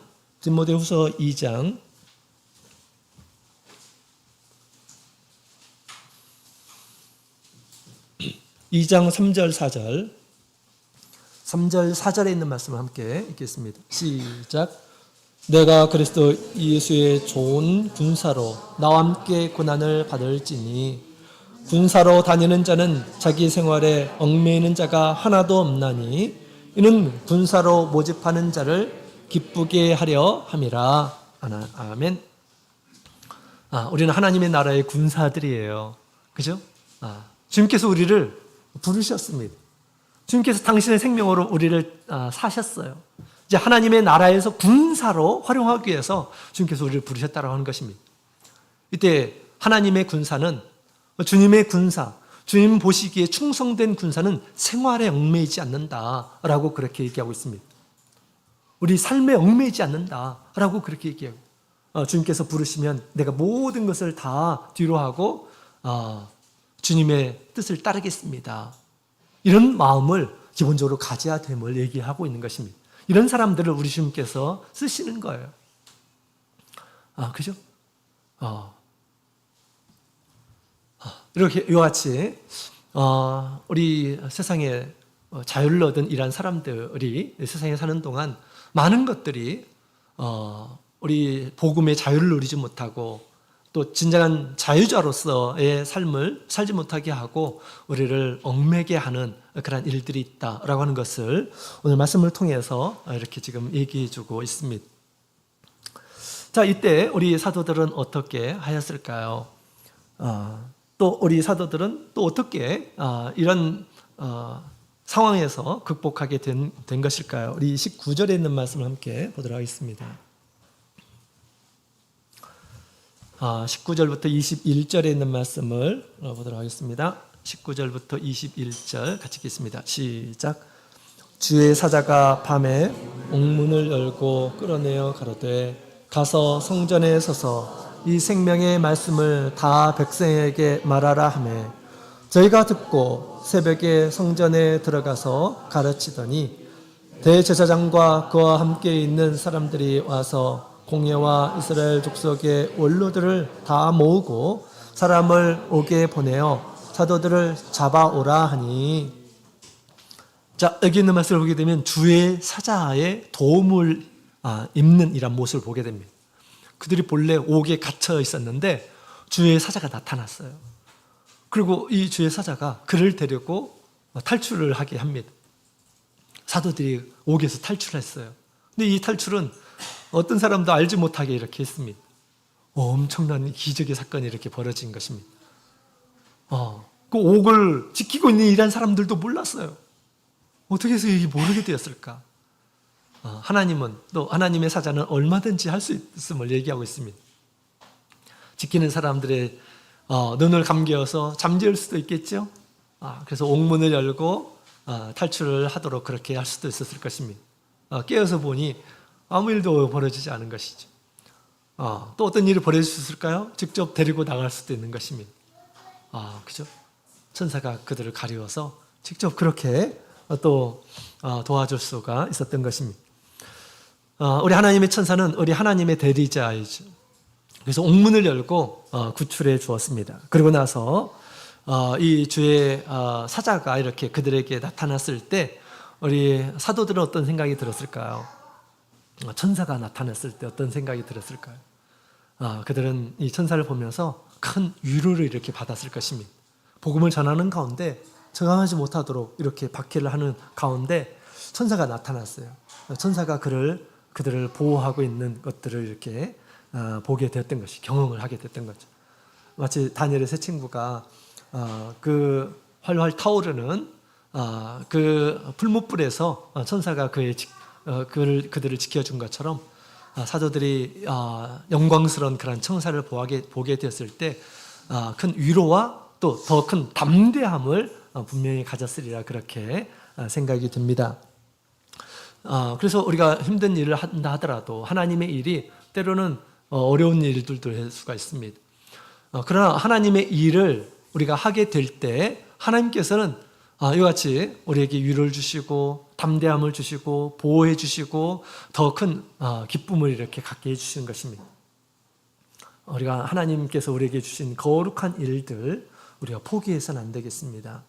3절 4절 3절 4절에 있는 말씀을 함께 읽겠습니다. 시작. 내가 그리스도 예수의 좋은 군사로 나와 함께 고난을 받을지니 군사로 다니는 자는 자기 생활에 얽매이는 자가 하나도 없나니 이는 군사로 모집하는 자를 기쁘게 하려 함이라. 아멘. 우리는 하나님의 나라의 군사들이에요. 그죠? 주님께서 우리를 부르셨습니다. 주님께서 당신의 생명으로 우리를 사셨어요. 이제 하나님의 나라에서 군사로 활용하기 위해서 주님께서 우리를 부르셨다고 하는 것입니다. 이때 하나님의 군사는 주님의 군사, 주님 보시기에 충성된 군사는 생활에 얽매이지 않는다라고 그렇게 얘기하고 있습니다. 우리 삶에 얽매이지 않는다라고 그렇게 얘기하고 주님께서 부르시면 내가 모든 것을 다 뒤로 하고 주님의 뜻을 따르겠습니다. 이런 마음을 기본적으로 가져야 됨을 얘기하고 있는 것입니다. 이런 사람들을 우리 주님께서 쓰시는 거예요. 그죠? 이렇게 이와 같이 우리 세상에 자유를 얻은 이러한 사람들이 세상에 사는 동안 많은 것들이 우리 복음의 자유를 누리지 못하고 또 진정한 자유자로서의 삶을 살지 못하게 하고 우리를 얽매게 하는 그런 일들이 있다라고 하는 것을 오늘 말씀을 통해서 이렇게 지금 얘기해 주고 있습니다. 자, 이때 우리 사도들은 어떻게 하였을까요? 또 우리 사도들은 또 어떻게 이런 상황에서 극복하게 된 것일까요? 우리 19절에 있는 말씀을 함께 보도록 하겠습니다. 19절부터 21절에 있는 말씀을 보도록 하겠습니다. 19절부터 21절 같이 읽겠습니다. 시작. 주의 사자가 밤에 옥문을 열고 끌어내어 가로되 가서 성전에 서서 이 생명의 말씀을 다 백성에게 말하라 하매 저희가 듣고 새벽에 성전에 들어가서 가르치더니 대제사장과 그와 함께 있는 사람들이 와서 공회와 이스라엘 족속의 원로들을 다 모으고 사람을 오게 보내어 사도들을 잡아오라 하니. 자, 여기 있는 말씀을 보게 되면 주의 사자의 도움을 입는 이런 모습을 보게 됩니다. 그들이 본래 옥에 갇혀 있었는데 주의 사자가 나타났어요. 그리고 이 주의 사자가 그를 데리고 탈출을 하게 합니다. 사도들이 옥에서 탈출했어요. 근데 이 탈출은 어떤 사람도 알지 못하게 이렇게 했습니다. 엄청난 기적의 사건이 이렇게 벌어진 것입니다. 그 옥을 지키고 있는 이란 사람들도 몰랐어요. 어떻게 해서 이게 모르게 되었을까? 하나님은 또 하나님의 사자는 얼마든지 할 수 있음을 얘기하고 있습니다. 지키는 사람들의 눈을 감겨서 잠재울 수도 있겠죠. 그래서 옥문을 열고 탈출을 하도록 그렇게 할 수도 있었을 것입니다. 깨어서 보니 아무 일도 벌어지지 않은 것이죠. 또 어떤 일이 벌어질 수 있을까요? 직접 데리고 나갈 수도 있는 것입니다. 그죠? 천사가 그들을 가리워서 직접 그렇게 또 도와줄 수가 있었던 것입니다. 우리 하나님의 천사는 우리 하나님의 대리자이죠. 그래서 옥문을 열고 구출해 주었습니다. 그리고 나서 이 주의 사자가 이렇게 그들에게 나타났을 때 우리 사도들은 어떤 생각이 들었을까요? 천사가 나타났을 때 어떤 생각이 들었을까요? 그들은 이 천사를 보면서 큰 위로를 이렇게 받았을 것입니다. 복음을 전하는 가운데 저항하지 못하도록 이렇게 박해를 하는 가운데 천사가 나타났어요. 천사가 그들을 보호하고 있는 것들을 이렇게 보게 되었던 것이, 경험을 하게 됐던 거죠. 마치 다니엘의 세 친구가 그 활활 타오르는 그 풀무불에서 천사가 그들을 지켜준 것처럼 사도들이 영광스러운 그런 천사를 보게 되었을 때 큰 위로와 또 더 큰 담대함을 분명히 가졌으리라 그렇게 생각이 듭니다. 그래서 우리가 힘든 일을 한다 하더라도 하나님의 일이 때로는 어려운 일들도 할 수가 있습니다. 그러나 하나님의 일을 우리가 하게 될 때 하나님께서는 이와 같이 우리에게 위로를 주시고 담대함을 주시고 보호해 주시고 더 큰 기쁨을 이렇게 갖게 해주시는 것입니다. 우리가 하나님께서 우리에게 주신 거룩한 일들 우리가 포기해서는 안 되겠습니다.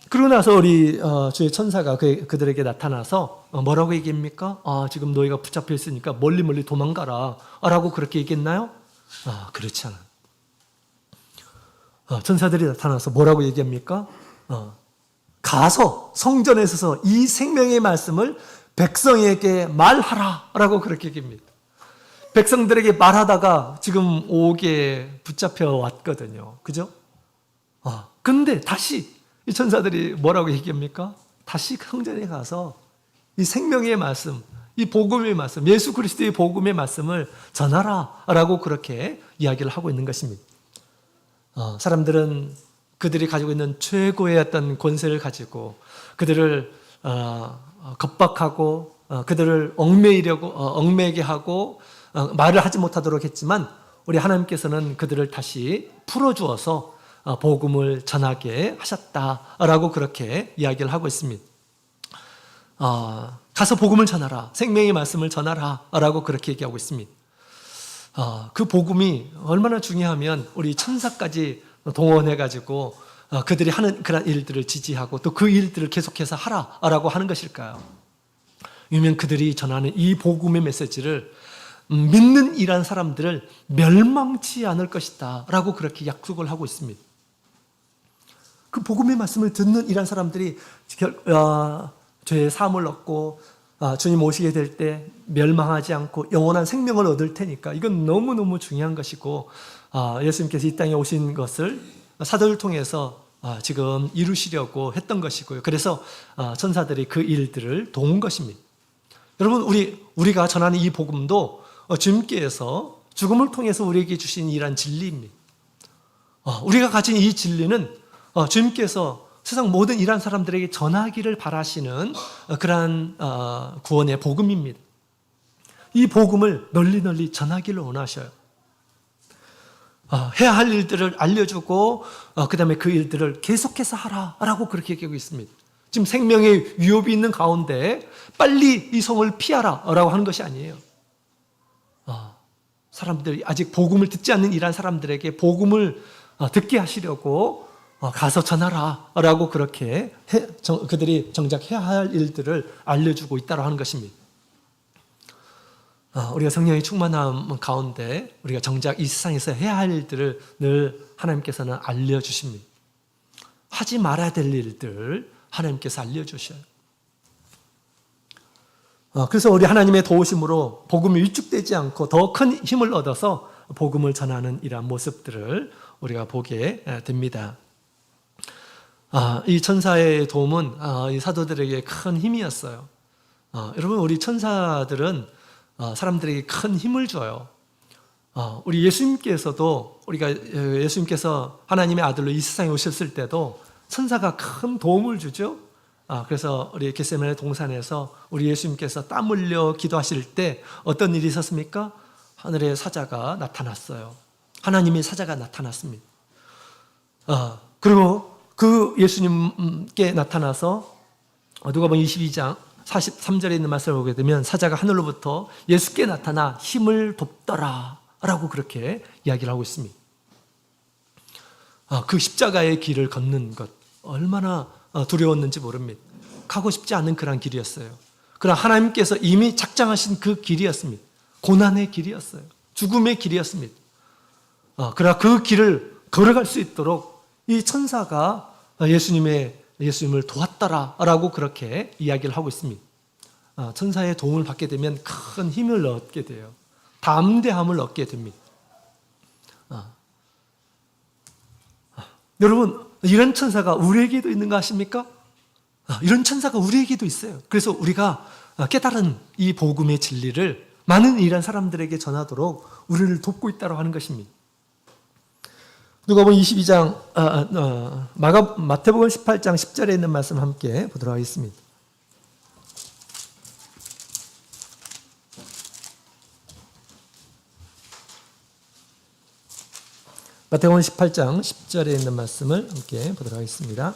그러고 나서 우리 주의 천사가 그들에게 나타나서 뭐라고 얘기합니까? 지금 너희가 붙잡혀 있으니까 멀리 도망가라 라고 그렇게 얘기했나요? 그렇지 않아요. 천사들이 나타나서 뭐라고 얘기합니까? 가서 성전에 서서 이 생명의 말씀을 백성에게 말하라 라고 그렇게 얘기합니다. 백성들에게 말하다가 지금 옥에 붙잡혀 왔거든요. 그죠? 근데 다시 이 천사들이 뭐라고 얘기합니까? 다시 성전에 가서 이 생명의 말씀, 이 복음의 말씀, 예수 그리스도의 복음의 말씀을 전하라 라고 그렇게 이야기를 하고 있는 것입니다. 사람들은 그들이 가지고 있는 최고의 어떤 권세를 가지고 그들을 겁박하고 그들을 얽매이게 하고 말을 하지 못하도록 했지만 우리 하나님께서는 그들을 다시 풀어주어서 복음을 전하게 하셨다라고 그렇게 이야기를 하고 있습니다. 가서 복음을 전하라, 생명의 말씀을 전하라 라고 그렇게 얘기하고 있습니다. 그 복음이 얼마나 중요하면 우리 천사까지 동원해가지고 그들이 하는 그런 일들을 지지하고 또 그 일들을 계속해서 하라라고 하는 것일까요? 왜냐하면 그들이 전하는 이 복음의 메시지를 믿는 이란 사람들을 멸망치 않을 것이다 라고 그렇게 약속을 하고 있습니다. 그 복음의 말씀을 듣는 이란 사람들이 죄의 사함을 얻고 주님 오시게 될 때 멸망하지 않고 영원한 생명을 얻을 테니까 이건 너무너무 중요한 것이고 예수님께서 이 땅에 오신 것을 사도를 통해서 지금 이루시려고 했던 것이고요. 그래서 천사들이 그 일들을 도운 것입니다. 여러분 우리가 전하는 이 복음도 주님께서 죽음을 통해서 우리에게 주신 이러한 진리입니다. 우리가 가진 이 진리는 주님께서 세상 모든 이러한 사람들에게 전하기를 바라시는 그러한 구원의 복음입니다. 이 복음을 널리 전하기를 원하셔요. 해야 할 일들을 알려주고 그 다음에 그 일들을 계속해서 하라라고 그렇게 얘기하고 있습니다. 지금 생명의 위협이 있는 가운데 빨리 이 성을 피하라라고 하는 것이 아니에요. 사람들이 아직 복음을 듣지 않는 이러한 사람들에게 복음을 듣게 하시려고 가서 전하라라고 그렇게 그들이 정작 해야 할 일들을 알려주고 있다고 하는 것입니다. 우리가 성령의 충만함 가운데 우리가 정작 이 세상에서 해야 할 일들을 늘 하나님께서는 알려주십니다. 하지 말아야 될 일들 하나님께서 알려주셔요. 그래서 우리 하나님의 도우심으로 복음이 위축되지 않고 더 큰 힘을 얻어서 복음을 전하는 이러한 모습들을 우리가 보게 됩니다. 이 천사의 도움은 이 사도들에게 큰 힘이었어요. 여러분 우리 천사들은 사람들에게 큰 힘을 줘요. 우리 예수님께서도 예수님께서 하나님의 아들로 이 세상에 오셨을 때도 천사가 큰 도움을 주죠. 그래서 우리 겟세마네 동산에서 우리 예수님께서 땀 흘려 기도하실 때 어떤 일이 있었습니까? 하늘의 사자가 나타났어요. 하나님의 사자가 나타났습니다. 그리고 그 예수님께 나타나서 누가복음 22장 43절에 있는 말씀을 보게 되면 사자가 하늘로부터 예수께 나타나 힘을 돕더라 라고 그렇게 이야기를 하고 있습니다. 그 십자가의 길을 걷는 것 얼마나 두려웠는지 모릅니다. 가고 싶지 않은 그런 길이었어요. 그러나 하나님께서 이미 작정하신 그 길이었습니다. 고난의 길이었어요. 죽음의 길이었습니다. 그러나 그 길을 걸어갈 수 있도록 이 천사가 예수님을 도왔더라라고 그렇게 이야기를 하고 있습니다. 천사의 도움을 받게 되면 큰 힘을 얻게 돼요. 담대함을 얻게 됩니다. 여러분, 이런 천사가 우리에게도 있는 거 아십니까? 이런 천사가 우리에게도 있어요. 그래서 우리가 깨달은 이 복음의 진리를 많은 이런 사람들에게 전하도록 우리를 돕고 있다고 하는 것입니다. 누가복음 22장, 마태복음 18장 10절에 있는 말씀 함께 보도록 하겠습니다. 마태복음 18장 10절에 있는 말씀을 함께 보도록 하겠습니다.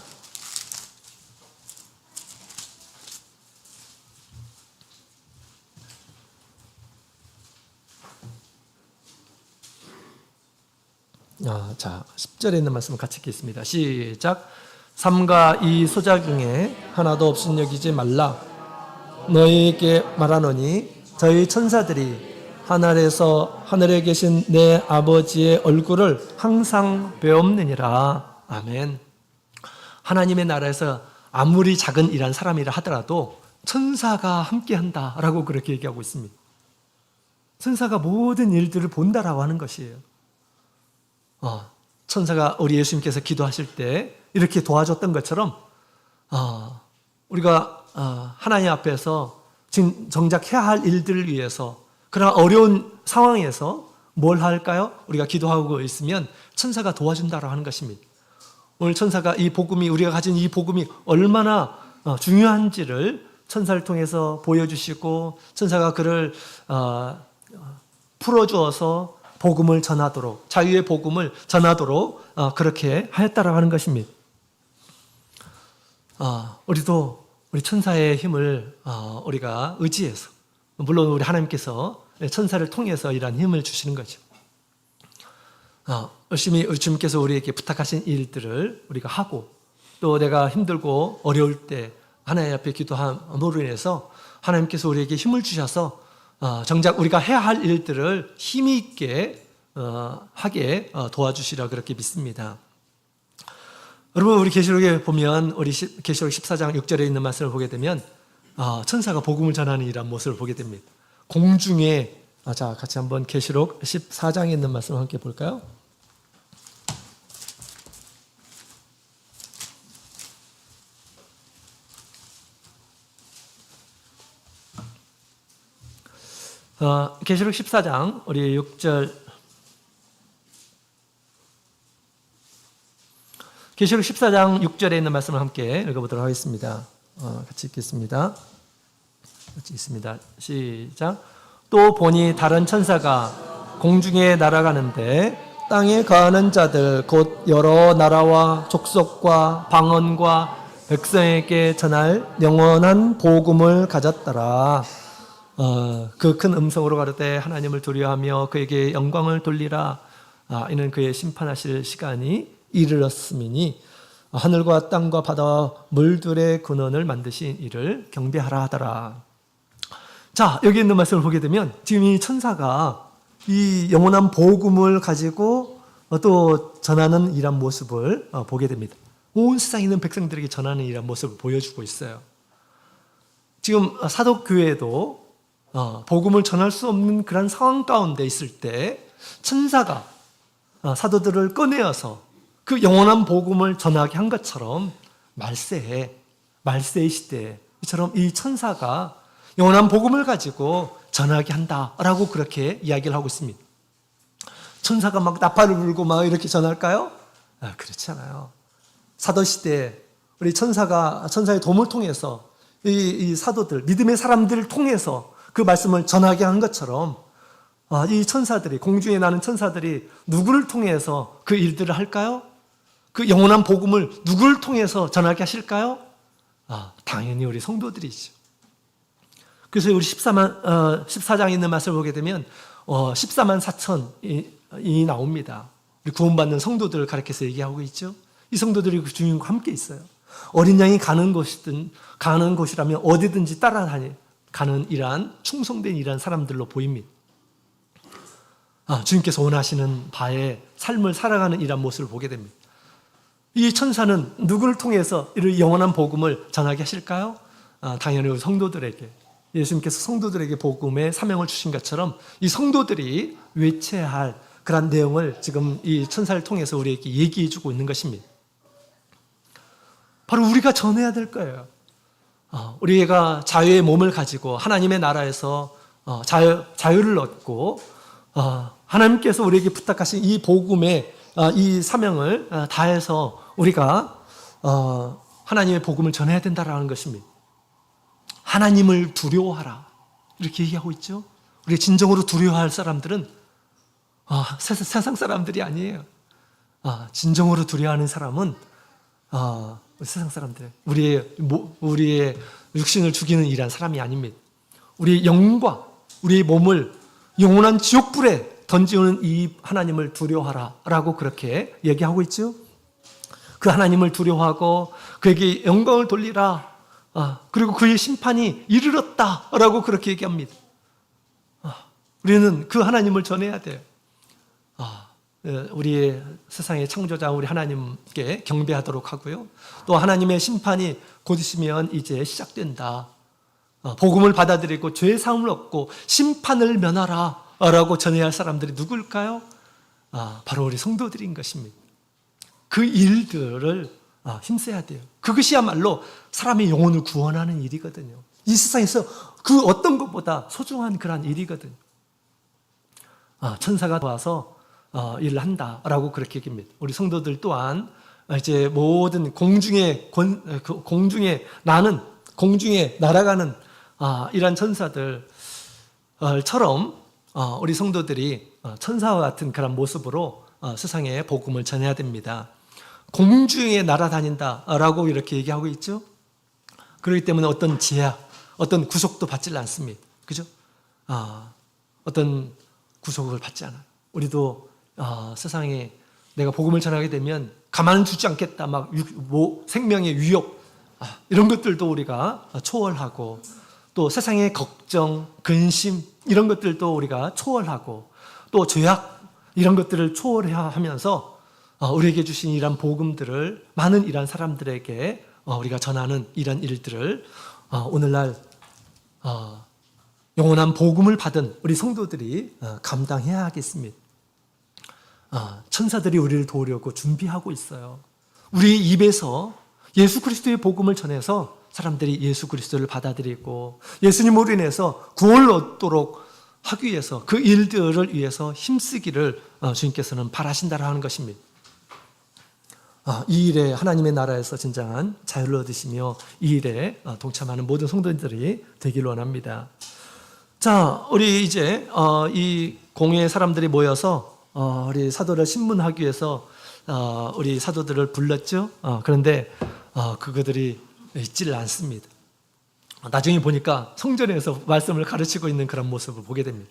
자, 10절에 있는 말씀을 같이 읽겠습니다. 시작. 삼가 이 소자 중에 하나도 없인 여기지 말라. 너희에게 말하노니 저희 천사들이 하늘에 계신 내 아버지의 얼굴을 항상 배옵느니라. 아멘. 하나님의 나라에서 아무리 작은 일한 사람이라 하더라도 천사가 함께한다라고 그렇게 얘기하고 있습니다. 천사가 모든 일들을 본다라고 하는 것이에요. 천사가 우리 예수님께서 기도하실 때 이렇게 도와줬던 것처럼 우리가 하나님 앞에서 지금 정작 해야 할 일들을 위해서 그러나 어려운 상황에서 뭘 할까요? 우리가 기도하고 있으면 천사가 도와준다고 하는 것입니다. 오늘 천사가 우리가 가진 이 복음이 얼마나 중요한지를 천사를 통해서 보여주시고 천사가 그를 풀어주어서 복음을 전하도록, 자유의 복음을 전하도록 그렇게 하였다라고 하는 것입니다. 우리도 우리 천사의 힘을 우리가 의지해서, 물론 우리 하나님께서 천사를 통해서 이러한 힘을 주시는 거죠. 열심히 우리 주님께서 우리에게 부탁하신 일들을 우리가 하고, 또 내가 힘들고 어려울 때 하나님 앞에 기도함으로 인해서 하나님께서 우리에게 힘을 주셔서 정작 우리가 해야 할 일들을 힘이 있게 하게 도와주시라 그렇게 믿습니다. 여러분, 우리 계시록에 보면 우리 계시록 14장 6절에 있는 말씀을 보게 되면 천사가 복음을 전하는 이런 모습을 보게 됩니다. 공중에 자, 같이 한번 계시록 14장에 있는 말씀을 함께 볼까요? 계시록 14장 우리 6절, 계시록 14장 6절에 있는 말씀을 함께 읽어보도록 하겠습니다. 같이 읽겠습니다. 같이 읽습니다. 시작. 또 보니 다른 천사가 공중에 날아가는데 땅에 거하는 자들 곧 여러 나라와 족속과 방언과 백성에게 전할 영원한 복음을 가졌더라. 그 큰 음성으로 가르되 하나님을 두려워하며 그에게 영광을 돌리라. 이는 그의 심판하실 시간이 이르렀음이니 하늘과 땅과 바다와 물들의 근원을 만드신 이를 경배하라 하더라. 자, 여기 있는 말씀을 보게 되면 지금 이 천사가 이 영원한 복음을 가지고 또 전하는 이런 모습을 보게 됩니다. 온 세상에 있는 백성들에게 전하는 이런 모습을 보여주고 있어요. 지금 사도교회도 복음을 전할 수 없는 그런 상황 가운데 있을 때 천사가 사도들을 꺼내어서 그 영원한 복음을 전하게 한 것처럼 말세의 시대처럼 이 천사가 영원한 복음을 가지고 전하게 한다라고 그렇게 이야기를 하고 있습니다. 천사가 막 나팔을 불고 막 이렇게 전할까요? 그렇지 않아요. 사도시대 우리 천사의 도움을 통해서 이 사도들, 믿음의 사람들을 통해서 그 말씀을 전하게 한 것처럼 이 천사들이, 공중에 나는 천사들이 누구를 통해서 그 일들을 할까요? 그 영원한 복음을 누구를 통해서 전하게 하실까요? 당연히 우리 성도들이죠. 그래서 우리 14장에 있는 말씀을 보게 되면 14만 4천이 나옵니다. 우리 구원받는 성도들을 가리켜서 얘기하고 있죠. 이 성도들이 그 주님과 함께 있어요. 어린 양이 가는 곳이라면 어디든지 가는 이러한 충성된 이러한 사람들로 보입니다. 주님께서 원하시는 바의 삶을 살아가는 이러한 모습을 보게 됩니다. 이 천사는 누구를 통해서 이 영원한 복음을 전하게 하실까요? 당연히 우리 성도들에게, 예수님께서 성도들에게 복음의 사명을 주신 것처럼 이 성도들이 외쳐야 할 그런 내용을 지금 이 천사를 통해서 우리에게 얘기해 주고 있는 것입니다. 바로 우리가 전해야 될 거예요. 우리가 자유의 몸을 가지고 하나님의 나라에서 자유를 얻고 하나님께서 우리에게 부탁하신 이 복음의 이 사명을 다해서 우리가 하나님의 복음을 전해야 된다라는 것입니다. 하나님을 두려워하라 이렇게 얘기하고 있죠. 우리 진정으로 두려워할 사람들은 세상 사람들이 아니에요. 진정으로 두려워하는 사람은 세상 사람들, 우리의 육신을 죽이는 일한 사람이 아닙니다. 우리의 영과 우리의 몸을 영원한 지옥불에 던지는 이 하나님을 두려워하라라고 그렇게 얘기하고 있죠. 그 하나님을 두려워하고 그에게 영광을 돌리라. 그리고 그의 심판이 이르렀다라고 그렇게 얘기합니다. 우리는 그 하나님을 전해야 돼요. 우리의 세상의 창조자 우리 하나님께 경배하도록 하고요. 또 하나님의 심판이 곧 있으면 이제 시작된다. 복음을 받아들이고 죄의 사함을 얻고 심판을 면하라 라고 전해야 할 사람들이 누구일까요? 바로 우리 성도들인 것입니다. 그 일들을 힘써야 돼요. 그것이야말로 사람의 영혼을 구원하는 일이거든요. 이 세상에서 그 어떤 것보다 소중한 그런 일이거든요. 천사가 와서 일을 한다라고 그렇게 얘기합니다. 우리 성도들 또한 이제 모든 공중에 날아가는 이런 천사들처럼 우리 성도들이 천사와 같은 그런 모습으로 세상에 복음을 전해야 됩니다. 공중에 날아다닌다라고 이렇게 얘기하고 있죠. 그렇기 때문에 어떤 제약, 어떤 구속도 받지 않습니다. 그죠? 어떤 구속을 받지 않아요. 우리도 세상에 내가 복음을 전하게 되면 가만두지 않겠다. 막 생명의 위협 이런 것들도 우리가 초월하고 또 세상의 걱정, 근심 이런 것들도 우리가 초월하고 또 죄악 이런 것들을 초월하면서 우리에게 주신 이런 복음들을 많은 이런 사람들에게 우리가 전하는 이런 일들을 오늘날 영원한 복음을 받은 우리 성도들이 감당해야 하겠습니다. 천사들이 우리를 도우려고 준비하고 있어요. 우리 입에서 예수 그리스도의 복음을 전해서 사람들이 예수 그리스도를 받아들이고 예수님으로 인해서 구원을 얻도록 하기 위해서 그 일들을 위해서 힘쓰기를 주님께서는 바라신다라는 것입니다. 이 일에 하나님의 나라에서 진정한 자유를 얻으시며 이 일에 동참하는 모든 성도들이 되기를 원합니다. 자, 우리 이제 이 공회의 사람들이 모여서 우리 사도를 신문하기 위해서 우리 사도들을 불렀죠. 그런데 그들이 있지를 않습니다. 나중에 보니까 성전에서 말씀을 가르치고 있는 그런 모습을 보게 됩니다.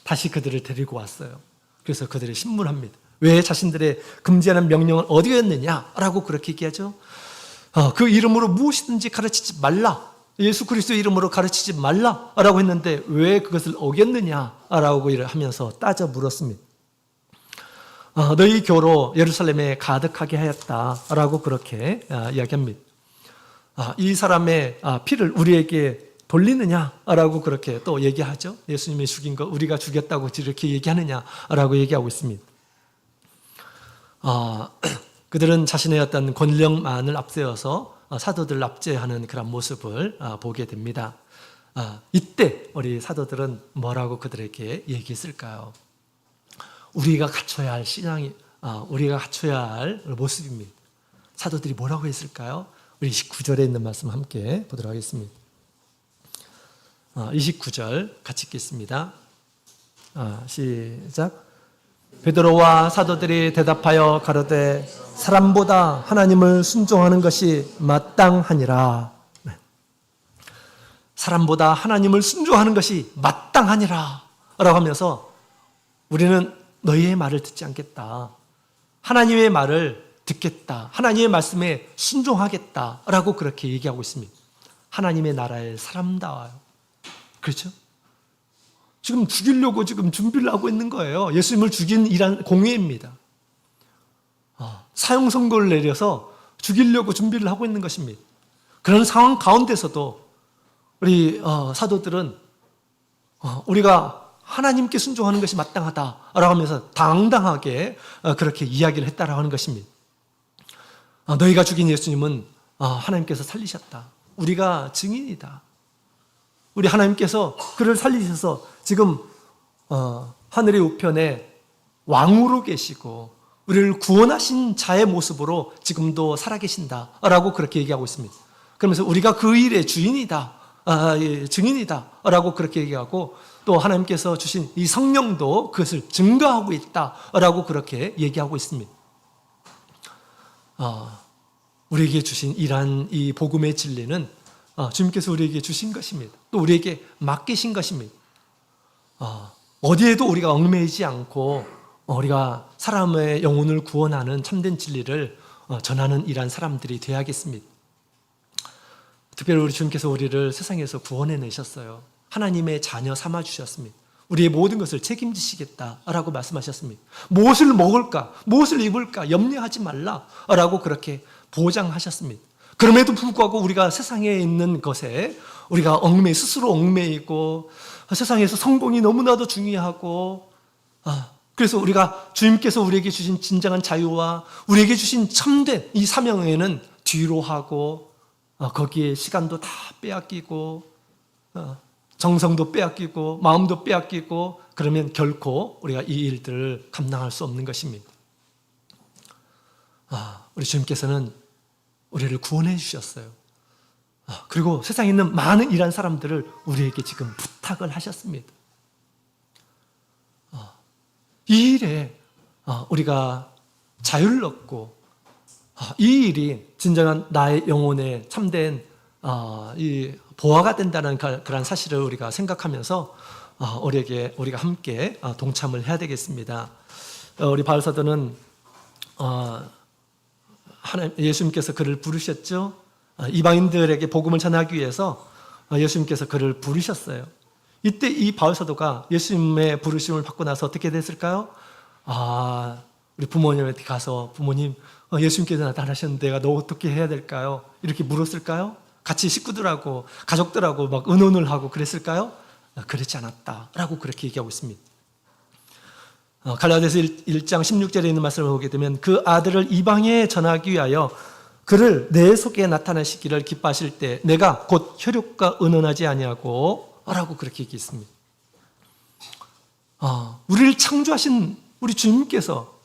다시 그들을 데리고 왔어요. 그래서 그들이 신문합니다. 왜 자신들의 금지하는 명령은 어디였느냐라고 그렇게 얘기하죠. 그 이름으로 무엇이든지 가르치지 말라. 예수 그리스도의 이름으로 가르치지 말라라고 했는데 왜 그것을 어겼느냐라고 하면서 따져 물었습니다. 너희 교로 예루살렘에 가득하게 하였다라고 그렇게 이야기합니다. 이 사람의 피를 우리에게 돌리느냐라고 그렇게 또 얘기하죠. 예수님이 죽인 거 우리가 죽였다고 이렇게 얘기하느냐라고 얘기하고 있습니다. 그들은 자신의 어떤 권력만을 앞세워서 사도들을 압제하는 그런 모습을 보게 됩니다. 이때 우리 사도들은 뭐라고 그들에게 얘기했을까요? 우리가 갖춰야 할 신앙이, 우리가 갖춰야 할 모습입니다. 사도들이 뭐라고 했을까요? 우리 29절에 있는 말씀 함께 보도록 하겠습니다. 29절 같이 읽겠습니다. 시작. 베드로와 사도들이 대답하여 가로되 사람보다 하나님을 순종하는 것이 마땅하니라. 사람보다 하나님을 순종하는 것이 마땅하니라 라고 하면서 우리는 너희의 말을 듣지 않겠다. 하나님의 말을 듣겠다. 하나님의 말씀에 순종하겠다 라고 그렇게 얘기하고 있습니다. 하나님의 나라에 사람다워요. 그렇죠? 지금 죽이려고 지금 준비를 하고 있는 거예요. 예수님을 죽인 이란 공회입니다. 사형 선고를 내려서 죽이려고 준비를 하고 있는 것입니다. 그런 상황 가운데서도 우리 사도들은 우리가 하나님께 순종하는 것이 마땅하다라고 하면서 당당하게 그렇게 이야기를 했다라고 하는 것입니다. 너희가 죽인 예수님은 하나님께서 살리셨다. 우리가 증인이다. 우리 하나님께서 그를 살리셔서 지금 하늘의 우편에 왕으로 계시고 우리를 구원하신 자의 모습으로 지금도 살아계신다라고 그렇게 얘기하고 있습니다. 그러면서 우리가 그 일의 주인이다, 증인이다 라고 그렇게 얘기하고 또 하나님께서 주신 이 성령도 그것을 증거하고 있다라고 그렇게 얘기하고 있습니다. 우리에게 주신 이러한 이 복음의 진리는 주님께서 우리에게 주신 것입니다. 또 우리에게 맡기신 것입니다. 어디에도 우리가 얽매이지 않고 우리가 사람의 영혼을 구원하는 참된 진리를 전하는 이러한 사람들이 되어야겠습니다. 특별히 우리 주님께서 우리를 세상에서 구원해내셨어요. 하나님의 자녀 삼아주셨습니다. 우리의 모든 것을 책임지시겠다라고 말씀하셨습니다. 무엇을 먹을까, 무엇을 입을까 염려하지 말라라고 그렇게 보장하셨습니다. 그럼에도 불구하고 우리가 세상에 있는 것에 우리가 스스로 얽매이고 세상에서 성공이 너무나도 중요하고 그래서 우리가 주님께서 우리에게 주신 진정한 자유와 우리에게 주신 참된 이 사명에는 뒤로 하고 거기에 시간도 다 빼앗기고 정성도 빼앗기고 마음도 빼앗기고 그러면 결코 우리가 이 일들을 감당할 수 없는 것입니다. 우리 주님께서는 우리를 구원해 주셨어요. 그리고 세상에 있는 많은 이런 사람들을 우리에게 지금 부탁을 하셨습니다. 이 일에 우리가 자유를 얻고 이 일이 진정한 나의 영혼에 참된 이 보화가 된다는 그런 사실을 우리가 생각하면서 우리가 함께 동참을 해야 되겠습니다. 우리 바울 사도는 예수님께서 그를 부르셨죠. 이방인들에게 복음을 전하기 위해서 예수님께서 그를 부르셨어요. 이때 이 바울 사도가 예수님의 부르심을 받고 나서 어떻게 됐을까요? 우리 부모님한테 가서 부모님 예수님께서 나타나셨는데 내가 너 어떻게 해야 될까요? 이렇게 물었을까요? 같이 식구들하고 가족들하고 막 의논을 하고 그랬을까요? 그렇지 않았다라고 그렇게 얘기하고 있습니다. 갈라디아서 1장 16절에 있는 말씀을 보게 되면 그 아들을 이방에 전하기 위하여 그를 내 속에 나타내시기를 기뻐하실 때 내가 곧 혈육과 의논하지 아니하고 라고 그렇게 얘기했습니다. 우리를 창조하신 우리 주님께서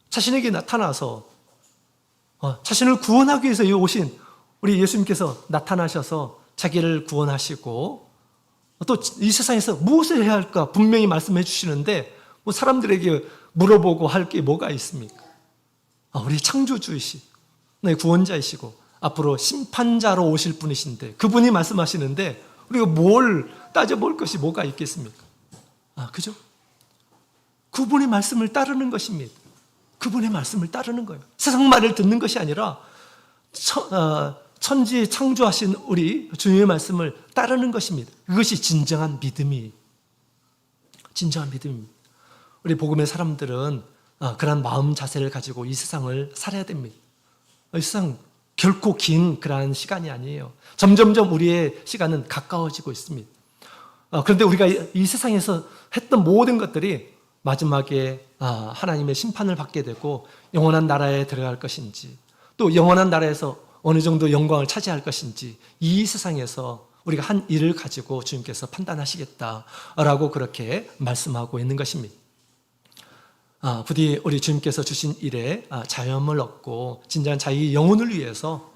자신에게 나타나서 자신을 구원하기 위해서 오신 우리 예수님께서 나타나셔서 자기를 구원하시고 또 이 세상에서 무엇을 해야 할까 분명히 말씀해 주시는데 뭐 사람들에게 물어보고 할 게 뭐가 있습니까? 우리 창조주이시 네, 구원자이시고 앞으로 심판자로 오실 분이신데 그분이 말씀하시는데 우리가 뭘 따져볼 것이 뭐가 있겠습니까? 그죠? 그분의 말씀을 따르는 것입니다. 그분의 말씀을 따르는 거예요. 세상 말을 듣는 것이 아니라 천지 창조하신 우리 주님의 말씀을 따르는 것입니다. 그것이 진정한 믿음입니다. 우리 복음의 사람들은 그런 마음 자세를 가지고 이 세상을 살아야 됩니다. 이 세상 결코 긴 그러한 시간이 아니에요. 점점점 우리의 시간은 가까워지고 있습니다. 그런데 우리가 이 세상에서 했던 모든 것들이 마지막에 하나님의 심판을 받게 되고 영원한 나라에 들어갈 것인지 또 영원한 나라에서 어느 정도 영광을 차지할 것인지 이 세상에서 우리가 한 일을 가지고 주님께서 판단하시겠다라고 그렇게 말씀하고 있는 것입니다. 부디 우리 주님께서 주신 일에 자유함을 얻고 진정한 자기 영혼을 위해서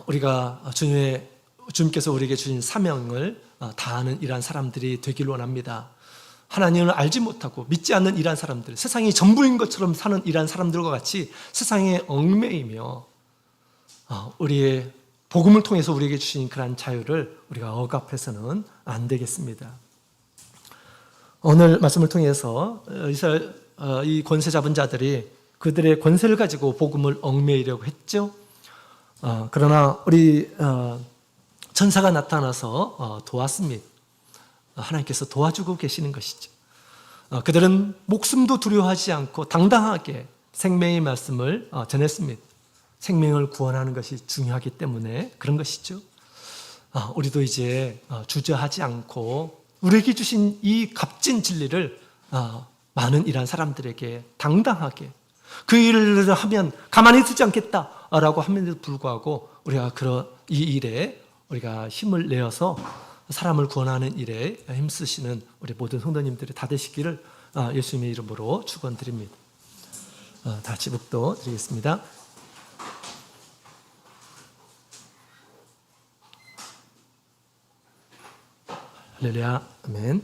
우리가 주님께서 우리에게 주신 사명을 다하는 이러한 사람들이 되길 원합니다. 하나님을 알지 못하고 믿지 않는 이러한 사람들, 세상이 전부인 것처럼 사는 이러한 사람들과 같이 세상에 얽매이며 우리의 복음을 통해서 우리에게 주신 그러한 자유를 우리가 억압해서는 안 되겠습니다. 오늘 말씀을 통해서 이스라엘 이 권세 잡은 자들이 그들의 권세를 가지고 복음을 얽매이려고 했죠. 그러나 우리 천사가 나타나서 도왔습니다. 하나님께서 도와주고 계시는 것이죠. 그들은 목숨도 두려워하지 않고 당당하게 생명의 말씀을 전했습니다. 생명을 구원하는 것이 중요하기 때문에 그런 것이죠. 우리도 이제 주저하지 않고 우리에게 주신 이 값진 진리를 많은 이런 사람들에게 당당하게 그 일을 하면 가만히 있지 않겠다라고 함에도 불구하고 우리가 이 일에 우리가 힘을 내어서 사람을 구원하는 일에 힘쓰시는 우리 모든 성도님들이 다 되시기를 예수님의 이름으로 축원드립니다. 다 같이 묵도 드리겠습니다. 할렐루야, 아멘.